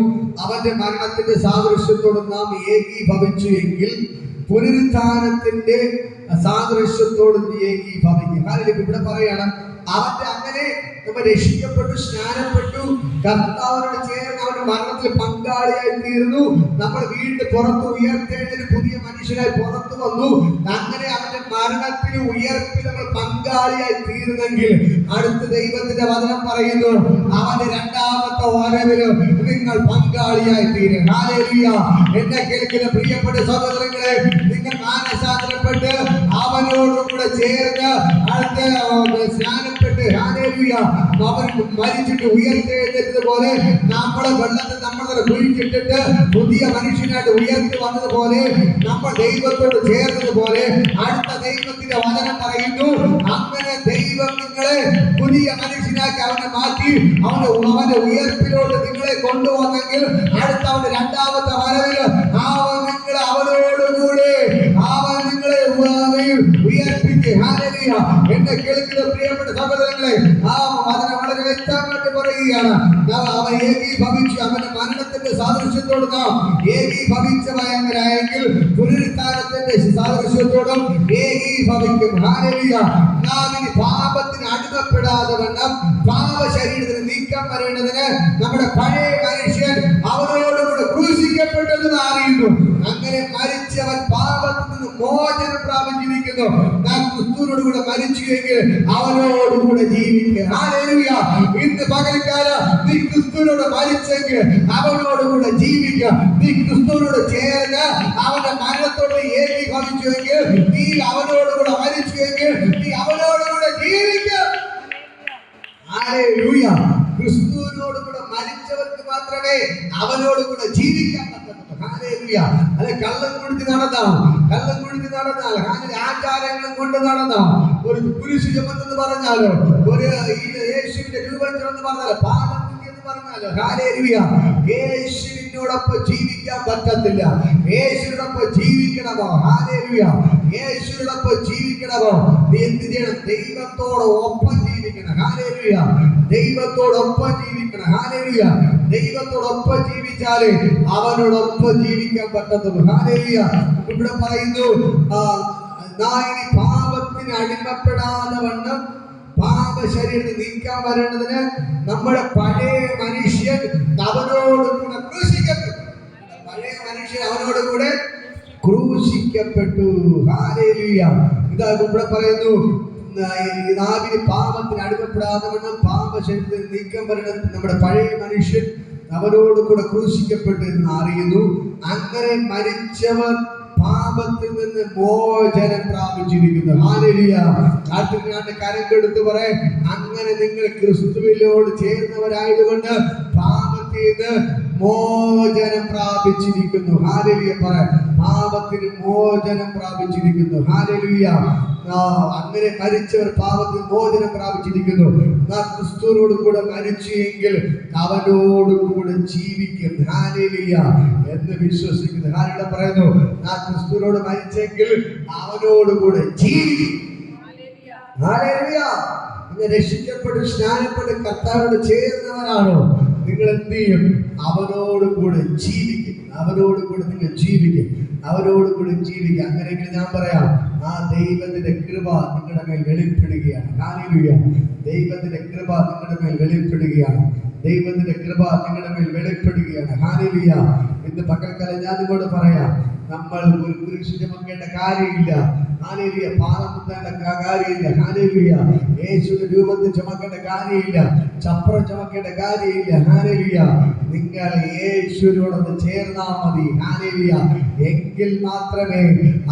അവന്റെ മരണത്തിന്റെ സാദൃശ്യത്തോട് നാം ഏകീഭവിച്ചു എങ്കിൽ പുനരുത്ഥാനത്തിന്റെ സാദൃശ്യത്തോട് ഏകീഭവിക്കും. ഹല്ലേലൂയ, ഇവിടെ പറയണം, അവന്റെ അങ്ങനെ നമ്മൾ രക്ഷിക്കപ്പെട്ടു, സ്നാനപ്പെട്ടു, കർത്താവിനോട് ചേർന്ന് അവന്റെ മരണത്തിൽ പങ്കാളിയായി തീർന്നു. നമ്മൾ വീണ്ടും പുറത്ത് ഉയർത്തെഴുന്നേറ്റ് പുതിയ മനുഷ്യനായി പുറത്തു വന്നു. അങ്ങനെ അവന്റെ മരണത്തിലും ഉയർപ്പിൽ നമ്മൾ പങ്കാളിയായി തീർന്നെങ്കിൽ അടുത്ത ദൈവത്തിന്റെ വചനം പറയുന്നു, അവന്റെ രണ്ടാമത്തെ വരവില് നിങ്ങൾ പങ്കാളിയായി തീരും. ഹല്ലേലൂയ. എന്നെ കേൾക്കുന്ന പ്രിയപ്പെട്ട സഹോദരങ്ങളെ, നിങ്ങൾ മാനസാന്തരപ്പെട്ട് അവനോടുകൂടെ ചേർന്ന് അടുത്ത സ്നാനപ്പെട്ട്, ഹല്ലേലൂയ, അവൻ മരിച്ചിട്ട് ഉയർത്തെഴുന്നേറ്റതുപോലെ നമ്മളെ വെള്ളത്തിൽ നമ്മളെ കുഴിച്ചിട്ടിട്ട് പുതിയ മനുഷ്യനായിട്ട് ഉയർത്തി വന്നതുപോലെ നമ്മൾ ദൈവത്തോട് ചേർന്നതുപോലെ അടുത്ത ദൈവത്തിന്റെ വചനം പറയുന്നു, അങ്ങനെ ദൈവം നിങ്ങളെ പുതിയ മനുഷ്യനാക്കി അവനെ മാറ്റി അവന്റെ ഉയർപ്പിലോട്ട് നിങ്ങളെ കൊണ്ടുവന്നെങ്കിൽ അടുത്ത അവന്റെ രണ്ടാമത്തെ വരവില് അവനോടുകൂടെ അവൻ നിങ്ങളെ ഉയർപ്പിക്കും. ഹല്ലേലൂയ. എന്നെ കേൾക്കുന്ന പ്രിയപ്പെട്ട സഹോദരങ്ങളെ, ആ വചനം വളരെ വ്യക്തമായിട്ട് പറയുകയാണ്. അവൻ ഏകീഭവിച്ചു, അവന്റെ മരണത്തിന്റെ സാദൃശ്യത്തോട് നാം ഏകീഭവിച്ചവരായെങ്കിൽ പുനരുത്ഥാനത്തിന്റെ സാദൃശ്യത്തോടും ഏകീഭവിക്കും. ഹല്ലേലൂയ. നാം ഇനി പാപത്തിന് അടിമപ്പെടാതെ വണ്ണം പാപ ശരീരത്തിന് നീക്കം വരേണ്ടതിന് നമ്മുടെ പഴയ മനുഷ്യൻ അവനോടുകൂടെ ക്രൂശിക്കപ്പെട്ടെന്ന് അറിയുന്നു. അങ്ങനെ മരിച്ചവൻ പാപത്തിൽ നിന്ന് മോചനം പ്രാപിച്ചിരിക്കുന്നു. നാം ക്രിസ്തുവിനോടുകൂടെ മരിച്ചുവെങ്കിൽ അവനോടുകൂടെ ജീവിക്കുക. ഹല്ലേലൂയ. ഇന്ന് പകൽക്കാലം നീ ക്രിസ്തുവിനോട് മരിച്ചെങ്കിൽ അവനോടുകൂടെ ജീവിക്കുക. നീ ക്രിസ്തുവിനോട് ചേർന്ന് അവന്റെ മരണത്തോട് ഏകീഭവിച്ചുവെങ്കിൽ, നീ അവനോടുകൂടെ മരിച്ചുവെങ്കിൽ നീ അവനോടുകൂടെ ജീവിക്കുക. ഹല്ലേലൂയ. ക്രിസ്തുവിനോടുകൂടെ മരിച്ചവർക്ക് മാത്രമേ അവനോടുകൂടെ ജീവിക്കാൻ പറ്റത്തുള്ളൂ. ഹല്ലേലൂയ. അല്ല, കള്ളം കുടിച്ച് നടന്നാ ആചാരങ്ങളും കൊണ്ട് നടന്ന ഒരു കുരിശ് ചുമന്നെന്ന് പറഞ്ഞാലോ, ഒരു യേശുവിന്റെ രൂപം ചുമന്ന് പറഞ്ഞാലോ, പാപത്തിന്റെ എന്ന് പറഞ്ഞാലോ, ഹല്ലേലൂയ, യേശുവിനോടൊപ്പം ജീവിക്കാൻ പറ്റത്തില്ല. യേശുവിനോടൊപ്പം ജീവിക്കണമോ? ഹല്ലേലൂയ. യേശുവിനോടൊപ്പം ജീവിക്കണമോ? നീ എന്ത് ചെയ്യണം? ദൈവത്തോടൊപ്പം ജീവിക്കണം. ഹല്ലേലൂയ. ദൈവത്തോടൊപ്പം ജീവിക്കണം. ഹല്ലേലൂയ. ദൈവത്തോടൊപ്പം ജീവിച്ചാലേ അവനോടൊപ്പം ജീവിക്കാൻ പറ്റത്തുള്ളൂ. ഹല്ലേലൂയ. ഇവിടെ പറയുന്നു, ഇനി പാപത്തിന് അടിമപ്പെടാതെ വണ്ണം പാപ ശരീരത്തിൽ നീക്കാൻ വരേണ്ടതിന് നമ്മുടെ പഴയ മനുഷ്യൻ അവനോടുകൂടെ ക്രൂശിക്കപ്പെട്ടു. പഴയ മനുഷ്യൻ അവനോടുകൂടെ ക്രൂശിക്കപ്പെട്ടു. ഹല്ലേലൂയ. ഇതാ ഇവിടെ പറയുന്നു, നാവിന് പാപത്തിന് അടിമപ്പെടാതെ വണ്ണം പാപ ശരീരത്തിൽ നീക്കം വരേണ്ടത് നമ്മുടെ പഴയ മനുഷ്യൻ അവനോടുകൂടെ ക്രൂശിക്കപ്പെട്ടു എന്ന് അറിയുന്നു. അങ്ങനെ മരിച്ചവർ പാപത്തിൽ നിന്ന് മോചനം പ്രാപിച്ചിരിക്കുന്നു. ഹല്ലേലൂയ. കാത്തിരിക്കാണ്ട് കരം കൊടുത്ത് പറയാം, അങ്ങനെ നിങ്ങൾ ക്രിസ്തുവിനോട് ചേർന്നവരായതുകൊണ്ട് പാപത്തിൽ നിന്ന് മോചനം പ്രാപിച്ചിരിക്കുന്നു. ഹല്ലേലൂയ. പറയാം, പാപത്തിന് മോചനം പ്രാപിച്ചിരിക്കുന്നു. ഹല്ലേലൂയ. അങ്ങനെ മരിച്ചവർ പാപത്തിൽ മോചനം പ്രാപിച്ചിരിക്കുന്നു. നാം ക്രിസ്തുവിനോട് കൂടെ മരിച്ചെങ്കിൽ അവനോടുകൂടെ ജീവിക്കും. ഹല്ലേലൂയ എന്ന് വിശ്വസിക്കുന്നു. ഹല്ലേലൂയ പറയുന്നു, നാം ക്രിസ്തുവിനോട് മരിച്ചെങ്കിൽ അവനോടുകൂടെ ജീവിക്കും. ഹല്ലേലൂയ. നിങ്ങൾ രക്ഷിക്കപ്പെട്ട് സ്നാനപ്പെട്ട് കർത്താവിനോട് ചേർന്നവരാണോ? നിങ്ങൾ എന്ത് ചെയ്യും? അവനോടുകൂടെ ജീവിക്കും. അവനോടുകൂടെ നിങ്ങൾ ജീവിക്കും. അവരോടുകൂടി ജീവിക്കുക. അങ്ങനെയെങ്കിൽ ഞാൻ പറയാം, ആ ദൈവത്തിന്റെ കൃപ നിങ്ങളുടെ മേൽ വെളിപ്പെടുകയാണ്. ഹല്ലേലൂയ. ദൈവത്തിന്റെ കൃപ നിങ്ങളുടെ മേൽ വെളിപ്പെടുകയാണ്. ദൈവത്തിന്റെ കൃപ നിങ്ങളുടെ മേൽ വെളിപ്പെടുകയാണ്. ഹല്ലേലൂയ. ഇന്ന് പകൽക്കാലം ഞാൻ നിങ്ങളോട് പറയാം, നമ്മൾ ഒരു കുരിശ് ചുമക്കേണ്ട കാര്യമില്ല. ഹല്ലേലൂയ. പാദം കുത്തേണ്ട കാര്യമില്ല. ഹല്ലേലൂയ. യേശുവിന്റെ രൂപത്തിൽ ചുമക്കേണ്ട കാര്യമില്ല. ചപ്രം ചുമക്കേണ്ട കാര്യമില്ല. ഹല്ലേലൂയ. നിങ്ങൾ യേശുവിനോടൊന്ന് ചേർന്നാ മതി. ഹല്ലേലൂയ. എങ്കിൽ മാത്രമേ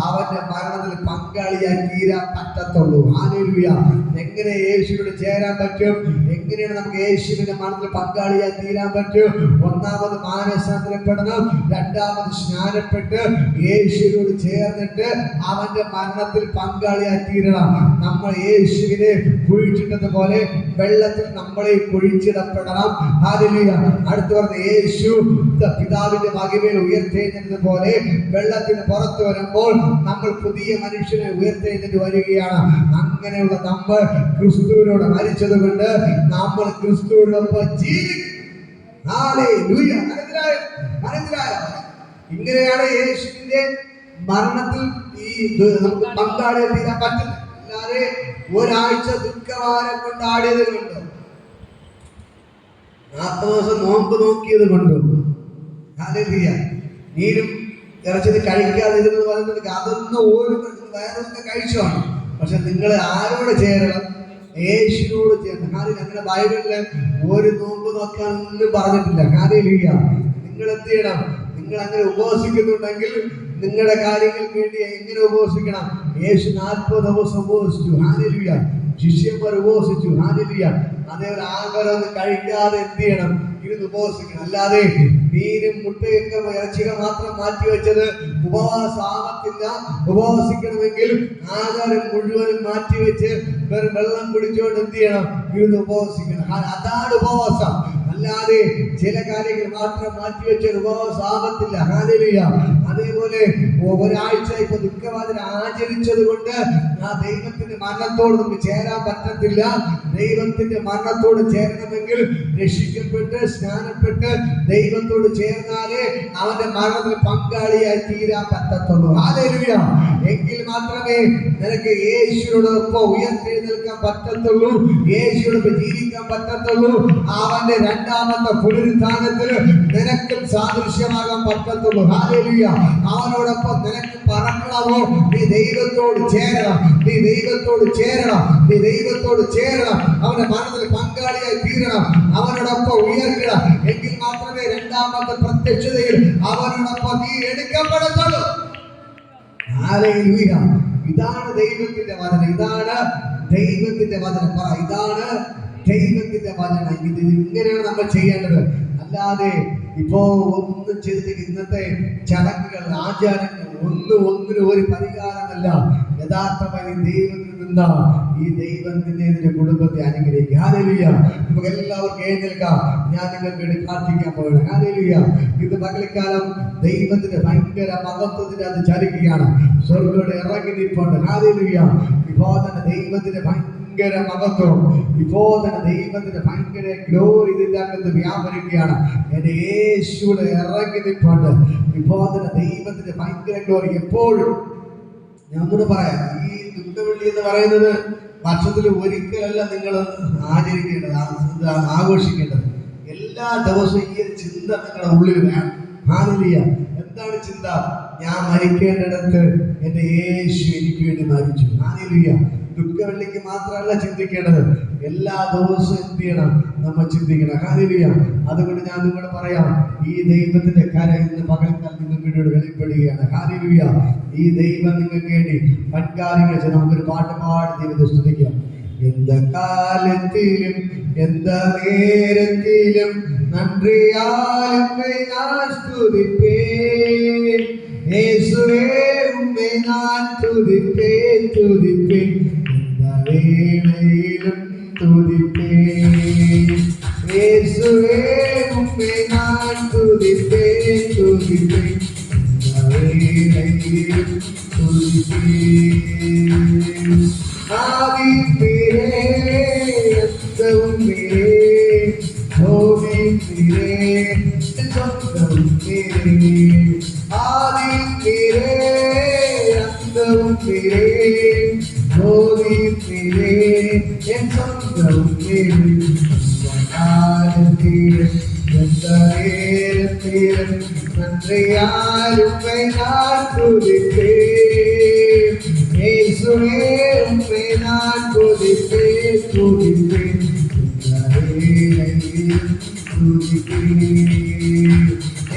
അവന്റെ മരണത്തിൽ പങ്കാളിയായി തീരാൻ പറ്റത്തുള്ളൂ. ഹല്ലേലൂയ. എങ്ങനെ യേശുവിനോട് ചേരാൻ പറ്റും? എങ്ങനെയാണ് നമുക്ക് യേശുവിന്റെ മരണത്തിൽ പങ്കാളിയായി തീരാൻ പറ്റും? ഒന്നാമത് മാനസാന്തരപ്പെടണം. രണ്ടാമത് സ്നാനപ്പെട്ട് യേശുവിനോട് ചേർന്നിട്ട് അവന്റെ മരണത്തിൽ പങ്കാളിയായി തീരണം. നമ്മൾ യേശുവിനെ കുഴിച്ചിട്ടതുപോലെ വെള്ളത്തിൽ നമ്മളെ കുഴിച്ചിടപ്പെടണം. ഹല്ലേലൂയ. അടുത്ത് പറഞ്ഞ യേശു പിതാവിന്റെ മഹിമയിൽ ഉയർത്തെഴുന്നേറ്റതുപോലെ വെള്ളത്തിന് പുറത്തു വരുമ്പോൾ നമ്മൾ പുതിയ മനുഷ്യനെ ഉയർത്തെഴുന്നേറ്റ് വരികയാണ്. അങ്ങനെയുള്ള നമ്മൾ ക്രിസ്തുവിനോട് മരിച്ചത് കൊണ്ട് നമ്മൾ ക്രിസ്തുവിനൊപ്പം ജീവിക്കും. ഹല്ലേലൂയ. മനസ്സിലായോ? ഇങ്ങനെയാണ് യേശുവിന്റെ മരണത്തിൽ ഈ നമുക്ക് പങ്കാളിയെ തീരാൻ പറ്റുന്നത്. അല്ലാതെ ഒരാഴ്ച ദുഃഖവാരം കൊണ്ടാടിയത് കൊണ്ടോ 40 ദിവസം നോമ്പ് നോക്കിയത് കൊണ്ടോ ഹല്ലേലൂയ നീരും ഇറച്ചത് കഴിക്കാതിരുന്നത് പറയുന്നത് അതൊന്നും ഒരു വേറൊക്കെ കഴിച്ചോണം. പക്ഷെ നിങ്ങൾ ആരോട് ചേരണം? യേശുവിനോട് ചേരണം. അങ്ങനെ ബൈബിളില് ഒരു നോമ്പ് നോക്കാൻ ഒന്നും പറഞ്ഞിട്ടില്ല. ഹല്ലേലൂയ നിങ്ങൾ എന്ത് ചെയ്യണം? നിങ്ങൾ അങ്ങനെ ഉപവസിക്കുന്നുണ്ടെങ്കിൽ നിങ്ങളുടെ കാര്യങ്ങൾക്ക് വേണ്ടി എങ്ങനെ ഉപവസിക്കണം? യേശു 40 ദിവസം ഉപവസിച്ചു. ഹല്ലേലൂയ ശിഷ്യന്മാർ ഉപവസിച്ചു. ഹല്ലേലൂയ അതേപോലെ ആഹാരം കഴിക്കാതെ എന്ത് ചെയ്യണം? ഇരുന്ന് ഉപവസിക്കണം. അല്ലാതെ മീനും മുട്ടയൊക്കെ ഇറച്ചികൾ മാത്രം മാറ്റി വെച്ചത് ഉപവാസമാകത്തില്ല. ഉപവസിക്കണമെങ്കിൽ ആഹാരം മുഴുവനും മാറ്റിവെച്ച് വെറും വെള്ളം കുടിച്ചുകൊണ്ട് എന്ത് ചെയ്യണം? ഇരുന്ന് ഉപവസിക്കണം. അതാണ് ഉപവാസം. അല്ലാതെ ചില കാര്യങ്ങൾ മാത്രം മാറ്റിവെച്ച ഉപവാസമാകത്തില്ല. ഹല്ലേലൂയ അതേപോലെ ഒരാഴ്ച ഇപ്പൊ ദുഃഖവാതിര ആചരിച്ചത് കൊണ്ട് ആ ദൈവത്തിന്റെ മരണത്തോട് നമുക്ക് ചേരാൻ പറ്റത്തില്ല. ദൈവത്തിന്റെ മരണത്തോട് ചേരണമെങ്കിൽ രക്ഷിക്കപ്പെട്ട് സ്നാനപ്പെട്ട് ദൈവത്തോട് ചേർന്നാലേ അവന്റെ മരണത്തിൽ പങ്കാളിയായി തീരാൻ പറ്റത്തുള്ളൂ. ഹല്ലേലൂയ എങ്കിൽ മാത്രമേ നിനക്ക് യേശുവിനോടൊപ്പം ഉയർത്തെഴുന്നേൽക്കാൻ പറ്റത്തുള്ളൂ. യേശുവിനോടൊപ്പം ജീവിക്കാൻ പറ്റത്തുള്ളൂ. അവന്റെ രണ്ടാമത്തെ പുനരുത്ഥാനത്തിൽ നിനക്കും സാദൃശ്യമാകാൻ പറ്റത്തുള്ളൂ. ഹല്ലേലൂയ അവനോടൊപ്പം നിനക്ക് പറക്കണമോ? നീ ദൈവത്തോട് ചേരണം. നീ ദൈവത്തോട് ചേരണം. നീ ദൈവത്തോട് ചേരണം. അവന്റെ മരണത്തിൽ പങ്കാളിയായി തീരണം. അവനോടൊപ്പം ഉയർക്കണം. എങ്കിൽ മാത്രമേ രണ്ടാമത്തെ പ്രത്യക്ഷതയിൽ അവനോടൊപ്പം നീ എടുക്കപ്പെടത്തുള്ളൂ. ഹല്ലേലൂയ ഇതാണ് ദൈവത്തിന്റെ വചനം. ഇതാണ് ദൈവത്തിന്റെ വചനം. പറ ഇതാണ് ദൈവത്തിന്റെ വചനം. ഇങ്ങനെയാണ് നമ്മൾ ചെയ്യേണ്ടത്. അല്ലാതെ ഇപ്പോ ഒന്നും ചെയ്തിട്ട് ഇന്നത്തെ ചടങ്ങുകൾ ആചാരങ്ങൾ ഒന്നിനും ഒരു പരിഹാരമല്ല. യഥാർത്ഥമായി ദൈവത്തിൽ നിന്നാ ഈ ദൈവത്തിന്റെ ഇതിന്റെ കുടുംബത്തെ അനുഗ്രഹിക്കുക. ഹല്ലേലൂയ നമുക്ക് എല്ലാവർക്കും എഴുന്നേൽക്കാം. ഞാൻ നിങ്ങൾക്ക് വേണ്ടി പ്രാർത്ഥിക്കാൻ പോവുകയാണ്. ഹല്ലേലൂയ ഇത് പകൽക്കാലം ദൈവത്തിന്റെ ഭയങ്കര മഹത്വത്തിന് അത് ചലിക്കുകയാണ്. സ്വർഗ്ഗത്തോടെ ഇറങ്ങി നിൽപ്പുണ്ട്. ഹല്ലേലൂയ ഇപ്പോൾ തന്നെ ദൈവത്തിന്റെ ഭയങ്കര മഹത്വം, ഇപ്പോൾ തന്നെ ദൈവത്തിന്റെ ഭയങ്കര ഗ്ലോറി ഇതിന്റെ അകത്ത് വ്യാപരിക്കുകയാണ്. എന്റെ യേശുവിടെ ഇറങ്ങി നിൽപ്പുണ്ട്. ഇപ്പോൾ തന്നെ ദൈവത്തിന്റെ ഭയങ്കര ഗ്ലോറി എപ്പോഴും ഞമ്മോട് പറയാം. ഈ ദുഃഖവെള്ളി എന്ന് പറയുന്നത് വർഷത്തിൽ ഒരിക്കലല്ല നിങ്ങൾ ആചരിക്കേണ്ടത്, ആഘോഷിക്കേണ്ടത്. എല്ലാ ദിവസവും ഈ ഒരു ചിന്ത നിങ്ങളുടെ ഉള്ളിൽ വേണം. ഹല്ലേലൂയ എന്താണ് ചിന്ത? ഞാൻ മരിക്കേണ്ടിടത്ത് എന്റെ യേശു എനിക്ക് വേണ്ടി മരിച്ചു. ഹല്ലേലൂയ ദുഃഖവെള്ളിക്ക് മാത്രമല്ല ചിന്തിക്കേണ്ടത്, എല്ലാ ദിവസവും എന്ത് ചെയ്യണം? നമ്മൾ ചിന്തിക്കണം. ഹല്ലേലൂയ അതുകൊണ്ട് ഞാൻ നിങ്ങളോട് പറയാം, ഈ ദൈവത്തിന്റെ കര ഇന്ന് പകൽക്കാലം നിങ്ങൾക്ക് വേണ്ടി വെളിപ്പെടുകയാണ്. ഹല്ലേലൂയ ഈ ദൈവം നിങ്ങൾക്ക് വേണ്ടി മൺകാര്യങ്ങൾ ചെയ്ത് നമുക്കൊരു പാട്ട് പാടി ദൈവത്തെ സ്തുതിക്കാം. എന്ത കാലത്തിലും എന്ത നേരത്തിലും നന്ദിയാലെ ഞാൻ സ്തുതിപ്പേൻ. യേശുവേ ഉമ്മേ ഞാൻ തുതിപ്പേൻ തുതിപ്പേൻ. എന്ത വേളയിലും തുതിപ്പേൻ. യേശുവേ ഉമ്മേ ഞാൻ തുതിപ്പേൻ തുതിപ്പേൻ. എന്ത വേളയിലും തുതിപ്പേൻ. ആദിയും നീരേ അന്തവും നീരേ ഭൂമിയും നീരേ സ്വന്തവും നീരേ. ആദിയും നീരേ അന്തവും നീരേ ഭൂമിയും നീരേ എൻ സ്വന്തവും നീരേ. കാലത്തിലും നേരത്തിലും നന്ദിയാലും ഞാൻ തുതിപ്പേൻ. യേശുവേ ഉമ്മേ ഞാൻ തുതിപ്പേൻ തുതിപ്പേൻ.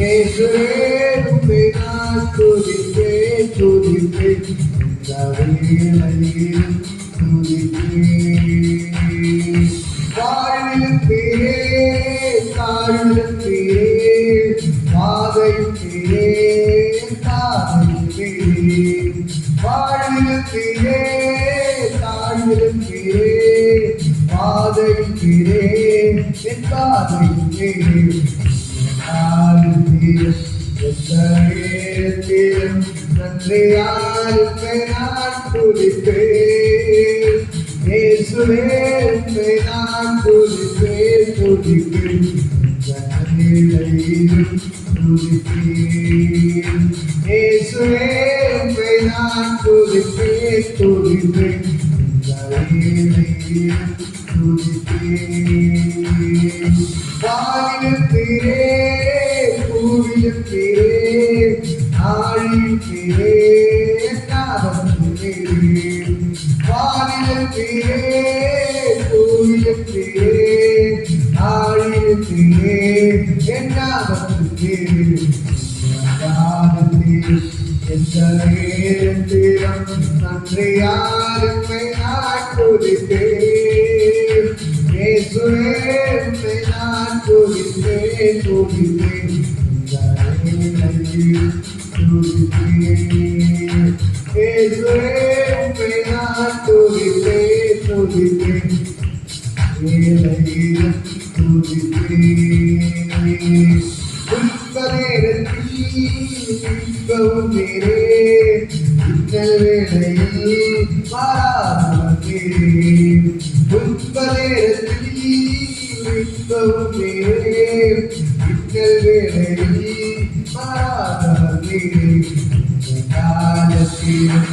യേശുവേ ഉമ്മേ ഞാൻ തുതിപ്പേൻ തുതിപ്പേൻ. താഴ്വിലും തീരേ താഴ്വിലും തീരേ പാതയും തീരേ താതയും തീരേ. താഴ്വിലും തീരേ താഴ്വിലും തീരേ പാതയും തീരേ താതയും തീരേ. നേരത്തിലും നന്ദിയാലും ഞാൻ തുതിപ്പേൻ. യേശുവേ ഉമ്മേ ഞാൻ തുതിപ്പേൻ തുതിപ്പേൻ. വേളയിലും തുതിപ്പേൻ. യേശുവേ ഉമ്മേ ഞാൻ തുതിപ്പേൻ തുതിപ്പേൻ. வானிலும் நீரே, பூவிலும் நீரே, ஆழியும் நீரே, நாதமும் நீரே. வானிலும் நீரே, பூவிலும் நீரே, ஆழியும் நீரே, நாதமும் நீரே. எந்த நேரத்திலும் நன்றியாருமை நான் துதிப்பேன். இயேசுவே உம்மை நான் துதிப்பேன், துதிப்பேன். இந்த வேளையில் துதிப்பேன். இயேசுவே உம்மை நான் துதிப்பேன், துதிப்பேன். வேளையில் துதிப்பேன். துன்ப நேரத்தில் இன்பமும் நீரே, இந்த வேளையில் மாறாதவர் நீரே. துன்ப நேரத்தில் இன்பமும் நீரே, இந்த வேளையில் மாறாதவர் நீரே. இந்த காலத்திலும்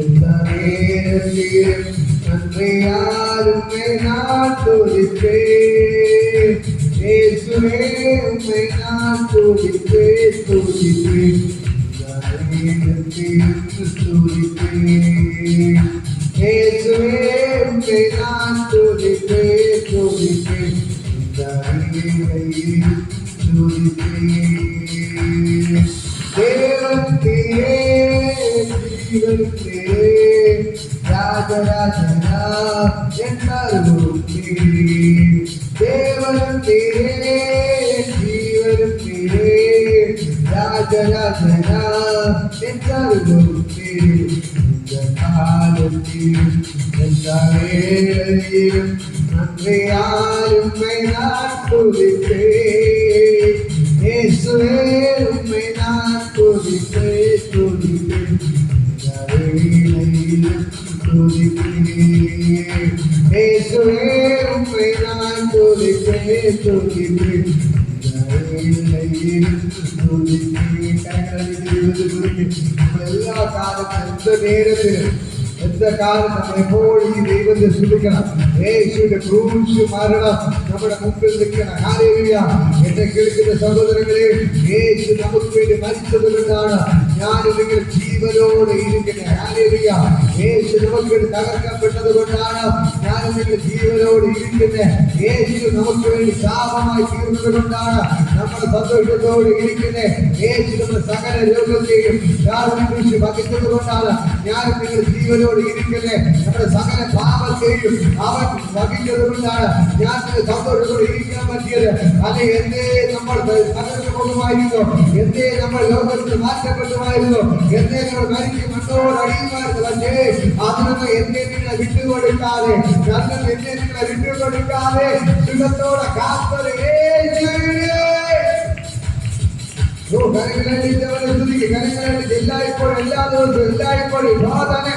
எந்த நேரத்திலும் நன்றியாருமே நான் துதிப்பேன். இயேசுவே உம்மை நான் துதிப்பேன், துதிப்பேன். துதிப்பேன். இயேசுவே உம்மை நான் துதிப்பேன், துதிப்பேன். இந்த வேளையில் துதிப்பேன். தேவன் நீரே, ஜீவன் நீரே, ராஜராஜனா என்றாலும் நீரே. தேவனும் நீரே, ஜீவனும் நீரே, ராஜராஜனா என்றாலும் நீரே. இந்த காலத்திலும் எந்த வேளையிலும் நன்றியாருமை நான் துதிப்பேன். இயேசுவே உம்மை நான் துதிப்பேன், துதிப்பேன். இந்த வேளையிலும் துதிப்பேன். இயேசுவே உம்மை நான் துதிப்பேன், துதிப்பேன். இந்த வேளையிலும் துதிப்பேன். எல்லா காலத்திலும் எந்த நேரத்திலும் எந்த കാലം നമ്മളെപ്പോഴും ഈ ദൈവത്തെ സ്തുതിക്കണം. യേശുവിന്റെ ക്രൂശ് മരണം നമ്മുടെ മുമ്പിൽ നിൽക്കണം. ഹല്ലേലൂയ. എന്നെ കേൾക്കുന്ന സഹോദരങ്ങളെ, യേശു നമുക്ക് വേണ്ടി മരിച്ചത് കൊണ്ടാണ് ഞാനും നിങ്ങൾ ജീവനോടെ ഇരിക്കുന്നത്. ഹല്ലേലൂയ. യേശു നമുക്ക് വേണ്ടി തകർക്കപ്പെട്ടത് കൊണ്ടാണ് ഞാനും നിങ്ങൾ ജീവനോടെ ഇരിക്കുന്നത്. യേശു നമുക്ക് വേണ്ടി ശാപമായി തീർന്നത് കൊണ്ടാണ് നമ്മൾ സന്തോഷത്തോടെ ഇരിക്കുന്നത്. യേശു നമ്മുടെ സകല രോഗത്തെയും ക്രൂശ് വഹിച്ചത് കൊണ്ടാണ് ഞാനും നിങ്ങൾ ജീവനോടെ ഇരിക്കുന്നത്. നമ്മുടെ സകല പാപത്തെയും അവൻ വഹിച്ചത് കൊണ്ടാണ് ഞാൻ സന്തോഷത്തോടെ ഇരിക്കാൻ പറ്റിയത്. അല്ലെ എന്തേ നമ്മൾ തകർന്നു പോകുമായിരുന്നു, എന്തേ നമ്മൾ ലോകത്ത് മാറ്റപ്പെട്ടുമായിരുന്നു, എന്തേ നമ്മൾ മരിക്കും മണ്ണോട് അടിയുമായിരുന്നു. പക്ഷേ അതിനൊന്നും എന്നെ നിങ്ങളെ വിട്ടുകൊടുക്കാതെ, ഞങ്ങൾ എന്നെ നിങ്ങളെ വിട്ടുകൊടുക്കാതെ സുഖത്തോടെ കാത്തത് കരങ്ങളെ സ്തുതിക്ക്. കരങ്ങളെ എല്ലായ്പ്പോഴും, എല്ലാ ദിവസവും, എല്ലായ്പ്പോഴും പ്രാർത്ഥന.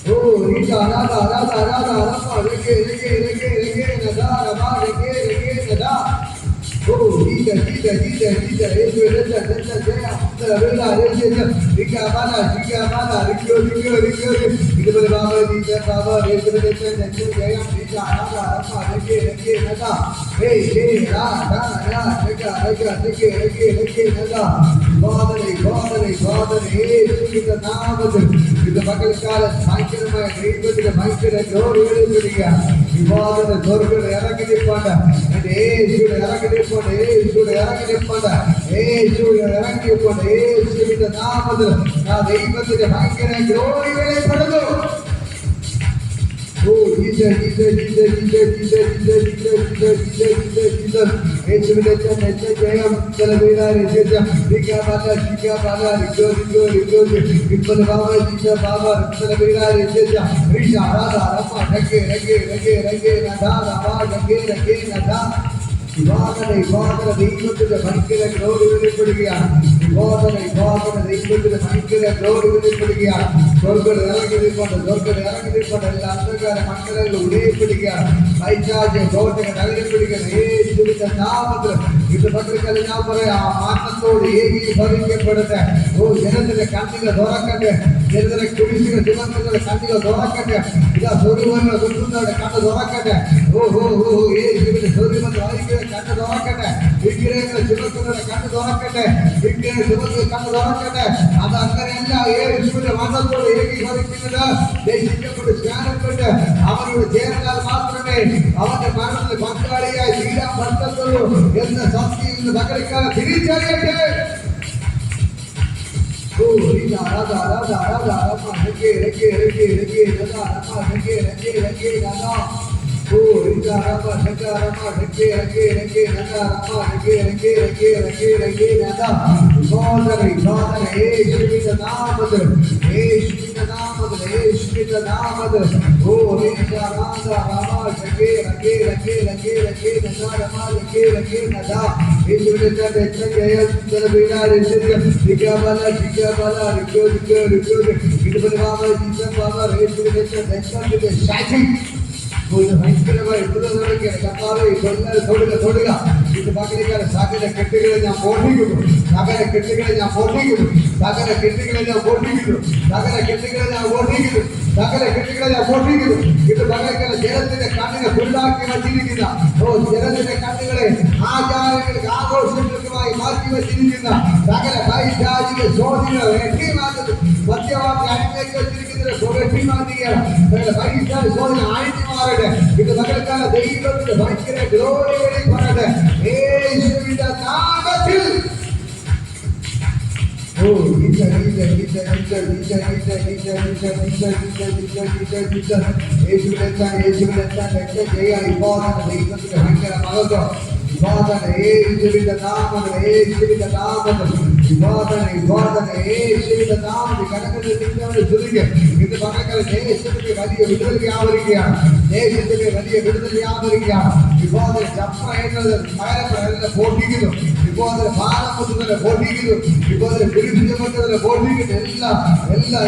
Oh, Rika, Rada, Rada, Rada, Rama, Reke, Reke, Reke, Reke, Nada, Rama, Reke, Reke, Nada. Oh, Rika, Rika, Rika, Rika, Reka, Reka, Reka, Jaya, Reka, Reka, Rika, Mana, Rika, Mana, Rikyo, Rikyo, Rikyo, Rikyo, Baba, Rika, Baba, Reka, Reka, Reka, Jaya, Rika, Rada, Rama, Reke, Reke, Nada. Hey, hey, Rada, Rada, Reka, Reka, Reke, Reke, Reke, Nada. Godane, Godane, Godane, Yesuviന്റെ നാമത്തിൽ ഇത് പകൽക്കാലം ഭയങ്കരമായ ദൈവത്തിന്റെ ഭയങ്കര ജോലികളിൽ വരിക. വിവാദന്റെ സ്വർഗ്ഗം ഇറങ്ങി നിൽപ്പണ്ട. യേശുവിടെ ഇറങ്ങി നിൽപ്പണ്ട. യേശുവിടെ ഇറങ്ങി നിൽപ്പണ്ട. യേശുവിടെ ഇറങ്ങി നിൽപ്പണ്ട. യേശുവിന്റെ നാമത്തിൽ ആ ദൈവത്തിന്റെ ഭയങ്കര ജോലി വെളിപ്പെടുന്നു. Oh, Jesus, Jesus, Jesus, Jesus, Jesus, Jesus, Jesus, Jesus, Jesus, Jesus. യേശുവിന്റെ ജയം ചെലവിടാൻ ദൈവത്തിന്റെ ഭയങ്കര ഗ്ലോറി വെളിപ്പെടുകയാണ്. ദൈവത്തിന്റെ ഭയങ്കര ഗ്ലോറി വെളിപ്പെടുകയാണ്. സ്വർഗ്ഗം ഇറങ്ങി നിൽക്കൊണ്ട്, സ്വർഗ്ഗം ഇറങ്ങി നിൽക്കൊണ്ട് എല്ലാ അന്ധകാര മണ്ഡലങ്ങളും ഉടയപ്പെടുകയാണ്. പൈശാചിക കോട്ടകൾ അകലപ്പെടുകയാണ്. യേശുവിന്റെ നാമത്തിൽ ഇത് പത്രത്തിൽ ഞാൻ പറയാം, മാറ്റത്തോട് ഏകീഭവിക്കപ്പെടട്ടെ. ഓ, ജനത്തിന്റെ കണ്ണുകൾ തുറക്കട്ടെ. ജനത്തിന്റെ കുരിശുകൾ ചുമക്കുന്നതിന്റെ കണ്ണുകൾ തുറക്കട്ടെ. ഇതാ സൂര്യനെ കുത്തുന്നവരുടെ കണ്ണ് തുറക്കട്ടെ. യേശുവിന്റെ സൂര്യനെ വായിക്കുന്ന കണ്ണ് തുറക്കട്ടെ. വിഗ്രഹങ്ങളെ ചുമക്കുന്നവരുടെ കണ്ണ് തുറക്കട്ടെ. വിഗ്രഹ ചുമക്കുന്ന കണ്ണ് തുറക്കട്ടെ. അത് അങ്ങനെയല്ല. യേശുവിന്റെ മതത്തോട് ഏകീകരിക്കുന്നത് രക്ഷിക്കപ്പെട്ട് സ്നാനപ്പെട്ട് അവനോട് ചേർന്നാൽ മാത്രമേ അവന്റെ മരണത്തിൽ പങ്കാളിയായി തീരാൻ പറ്റത്തുള്ളൂ എന്ന സത്യം ഇന്ന് പകരക്കാലം തിരിച്ചറിയട്ടെ. ഭയങ്കരമായി തൊടുക. ഇത് പകരക്കാരെ സകല കെട്ടുകളെ ഞാൻ പൊട്ടിക്കുന്നു. സകല കെട്ടുകളെ ഞാൻ പൊട്ടിക്കുന്നു. സകല കെട്ടുകളെ ഞാൻ പൊട്ടിക്കുന്നു. സകല കെട്ടുകളെ ഞാൻ പൊട്ടിക്കുന്നു. സകല കെട്ടുകളെ ഞാൻ പൊട്ടിക്കുന്നു. ഇത് പകരക്കാരെ ജനത്തിന്റെ കണ്ണിനെ ഫുള്ളാക്കി വച്ചിരിക്കുന്ന ജനത്തിന്റെ കണ്ണുകളെ ആചാരങ്ങൾക്ക് ആഘോഷങ്ങൾക്കുമായി മാറ്റി വച്ചിരിക്കുന്ന സകല പൈശാചിക ചോദ്യങ്ങൾ വെട്ടിമാറ്റുന്നു. സത്യവാദി അടിമയ്ക്ക് വച്ചിരിക്കുന്നത് വെട്ടിമാറ്റുകയാണ്. സകല പൈശാചിക ചോദ്യം അഴിഞ്ഞു മാറട്ടെ. ഇത് പകരക്കാരെ ദൈവത്തിന്റെ ഭയങ്കര ഗ്ലോറി വെളിപ്പെടട്ടെ യേശുവിന്റെ നാമത്തിൽ. ഭയങ്കര മഹത്വം. യേശുവിന്റെ നാമത്തിൽ യേശുവിന്റെ നാമത്തിൽ യേശുവിന്റെ നാമത്തിൽ കടകളിൽ ചുരുങ്ങി ഇത് പകരക്കാരൻ ദേശത്തിന്റെ വലിയ വിടുതൽ വ്യാപരിക്കുകയാണ്. ദേശത്തിന്റെ വലിയ വിടുതൽ വ്യാപരിക്കുകയാണ്. ഇപ്പോൾ ചപ്പ എന്നത് പകരപ്പെടലിനെ പൊട്ടിക്കുന്നു. ഇപ്പോൾ ഭാരം മുത്തുന്നതിനെ പൊട്ടിക്കുന്നു. ഇപ്പോൾ കുരിശിച്ചപ്പെട്ടതിനെ പൊട്ടിക്കുന്നു. എല്ലാ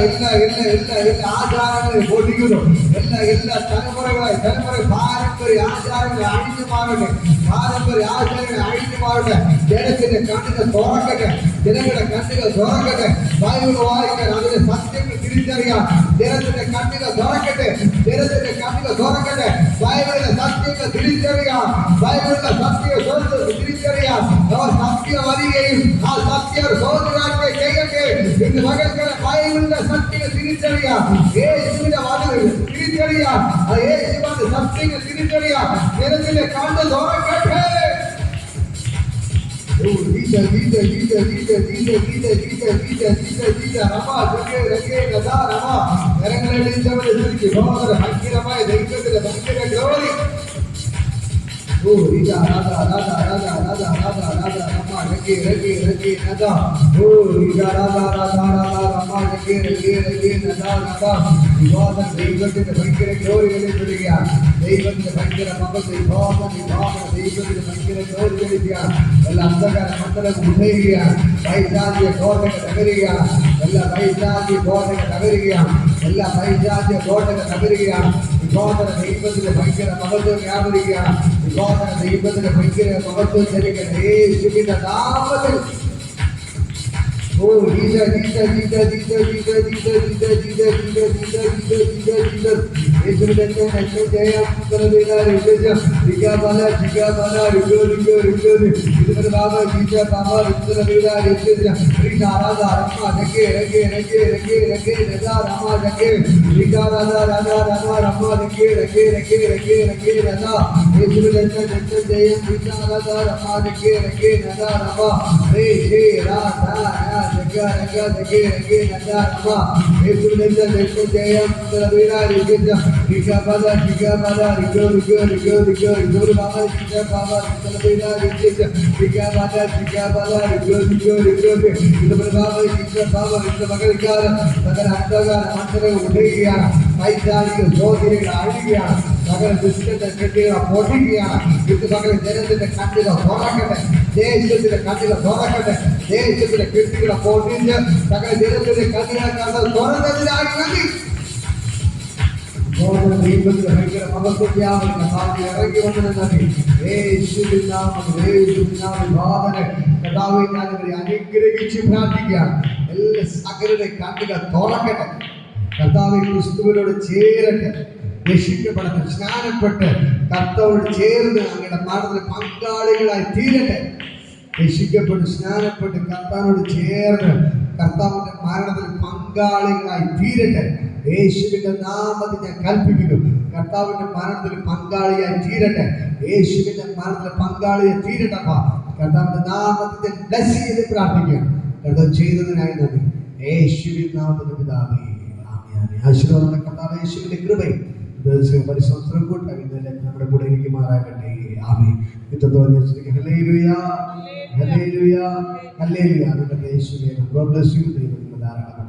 ആചാരങ്ങളെ പൊട്ടിക്കുന്നു. എല്ലാ തലമുറ പാരമ്പര്യ ആചാരങ്ങളെ അഴിഞ്ഞു മാറട്ടെ. പാരമ്പര്യ ആചാരങ്ങളെ അഴിഞ്ഞു മാറട്ടെ. ജനത്തിന്റെ കണ്ണിനെ തുറക്കട്ടെ. ജനങ്ങളുടെ കണ്ണുകൾ തുറക്കട്ടെ. ബൈബിൾ വായിക്കാൻ അതിന്റെ സത്യങ്ങൾ തിരിച്ചറിയാം. ജനത്തിന്റെ കണ്ണുകൾ തുറക്കട്ടെ. ജനത്തിന്റെ കണ്ണുകൾ തുറക്കട്ടെ. ബൈബിളിലെ സത്യങ്ങൾ തിരിച്ചറിയാം. ബൈബിളിലെ സത്യ തിരിച്ചറിയാം. അവർ സത്യം അറിയുകയും ആ സത്യം സോദരാജ്ഞ ചെയ്യട്ടെ. ഇന്ന് മകൾക്ക് ബൈബിളിലെ സത്യങ്ങൾ തിരിച്ചറിയാം. യേശുവിന്റെ വാക്കുകൾ തിരിച്ചറിയാം. ആ യേശുവിന്റെ സത്യങ്ങൾ തിരിച്ചറിയാം. ജനത്തിന്റെ കണ്ണ് തുറക്കട്ടെ. ഭയങ്കരമായ ദൈവത്തിന്റെ ഭയങ്കര ഗ്ലോറി. ദൈവത്തിന്റെ ഭയങ്കര ഗ്ലോറി വെളിപ്പെടുകയാണ്. ദൈവത്തിന്റെ ഭയങ്കര മകത്തിൽ ദൈവത്തിന്റെ ഭയങ്കര ഗ്ലോറി വെളിക്കുകയാണ്. എല്ലാ അന്ധകാര മണ്ഡലം ഉന്നയിക്കുകയാണ്. പൈശാചിക കോട്ടകൾ തകരുകയാണ്. എല്ലാ പൈശാചിക കോട്ടകൾ തകരുകയാണ്. എല്ലാ പൈശാചിക കോട്ടകൾ തകരുകയാണ്. വിഘോഷണ ദൈവത്തിന്റെ ഭയങ്കര മഹത്വം വ്യാപരിക്കുകയാണ്. വിഘോഷണ ദൈവത്തിന്റെ ഭയങ്കര മഹത്വം ചലിക്കണം യേശുവിന്റെ നാമത്തിൽ. പൈശാചിക ചോദ്യങ്ങൾ അഴിയുകയാണ്. സകല ദുഷ്ടന്റെ കെട്ടുകൾ പൊട്ടിക്കുകയാണ്. ഇത് സകല ജനത്തിന്റെ കണ്ണുകൾ തുറക്കട്ടെ. ദേശത്തിന്റെ കണ്ണുകൾ തുറക്കട്ടെ. ദേശത്തിന്റെ കെട്ടുകളെ പൊട്ടിച്ച് സകല ജനത്തിന്റെ കണ്ണുകൾ തുറന്നതിനായി നന്ദി. ദൈവത്തിന്റെ ഭയങ്കര മഹത്വം ഇറങ്ങി വന്നത് നന്ദി. യേശുവിൻ നാമത്തിൽ കർത്താവേ, ഞാൻ ഇവരെ അനുഗ്രഹിച്ച് പ്രാർത്ഥിക്കുകയാണ്. എല്ലാ സകലരുടെ കണ്ണുകൾ തുറക്കട്ടെ. കർത്താവേ, ക്രിസ്തുവിനോട് ചേരട്ടെ. രക്ഷിക്കപ്പെടട്ടെ, സ്നാനപ്പെട്ട് കർത്താവോട് ചേർന്ന് അങ്ങയുടെ മരണത്തിൽ പങ്കാളികളായി തീരട്ടെ. രക്ഷിക്കപ്പെട്ട് സ്നാനപ്പെട്ട് കർത്താവിനോട് ചേർന്ന് കർത്താവിന്റെ മരണത്തിൽ പങ്കാളികളായി തീരട്ടെ. യേശുവിന്റെ നാമത്തിൽ ഞാൻ കൽപ്പിക്കുന്നു, കർത്താവിന്റെ മരണത്തിൽ പങ്കാളിയായി തീരട്ടെ. യേശുവിന്റെ മരണത്തിൽ പങ്കാളിയായി തീരട്ടെ. കർത്താവിന്റെ നാമത്തിൽ ബ്ലസ് ചെയ്ത് പ്രാർത്ഥിക്കുകയാണ്. കർത്താവ് ചെയ്തതിനായി നന്ദി. യേശുവിൻ നാമത്തിൽ പിതാവേ, ആമേൻ. ആശീർവാദം കർത്താവ് യേശുവിന്റെ കൃപയും പരിശോധന കൂട്ടായി നമ്മുടെ കൂടെ ഇരിക്കുമാറാകട്ടെ. ആമേൻ. ഹല്ലേലൂയ, ഹല്ലേലൂയ, ഹല്ലേലൂയ. യേശുവേ, God bless you. ദൈവം ധാരാളം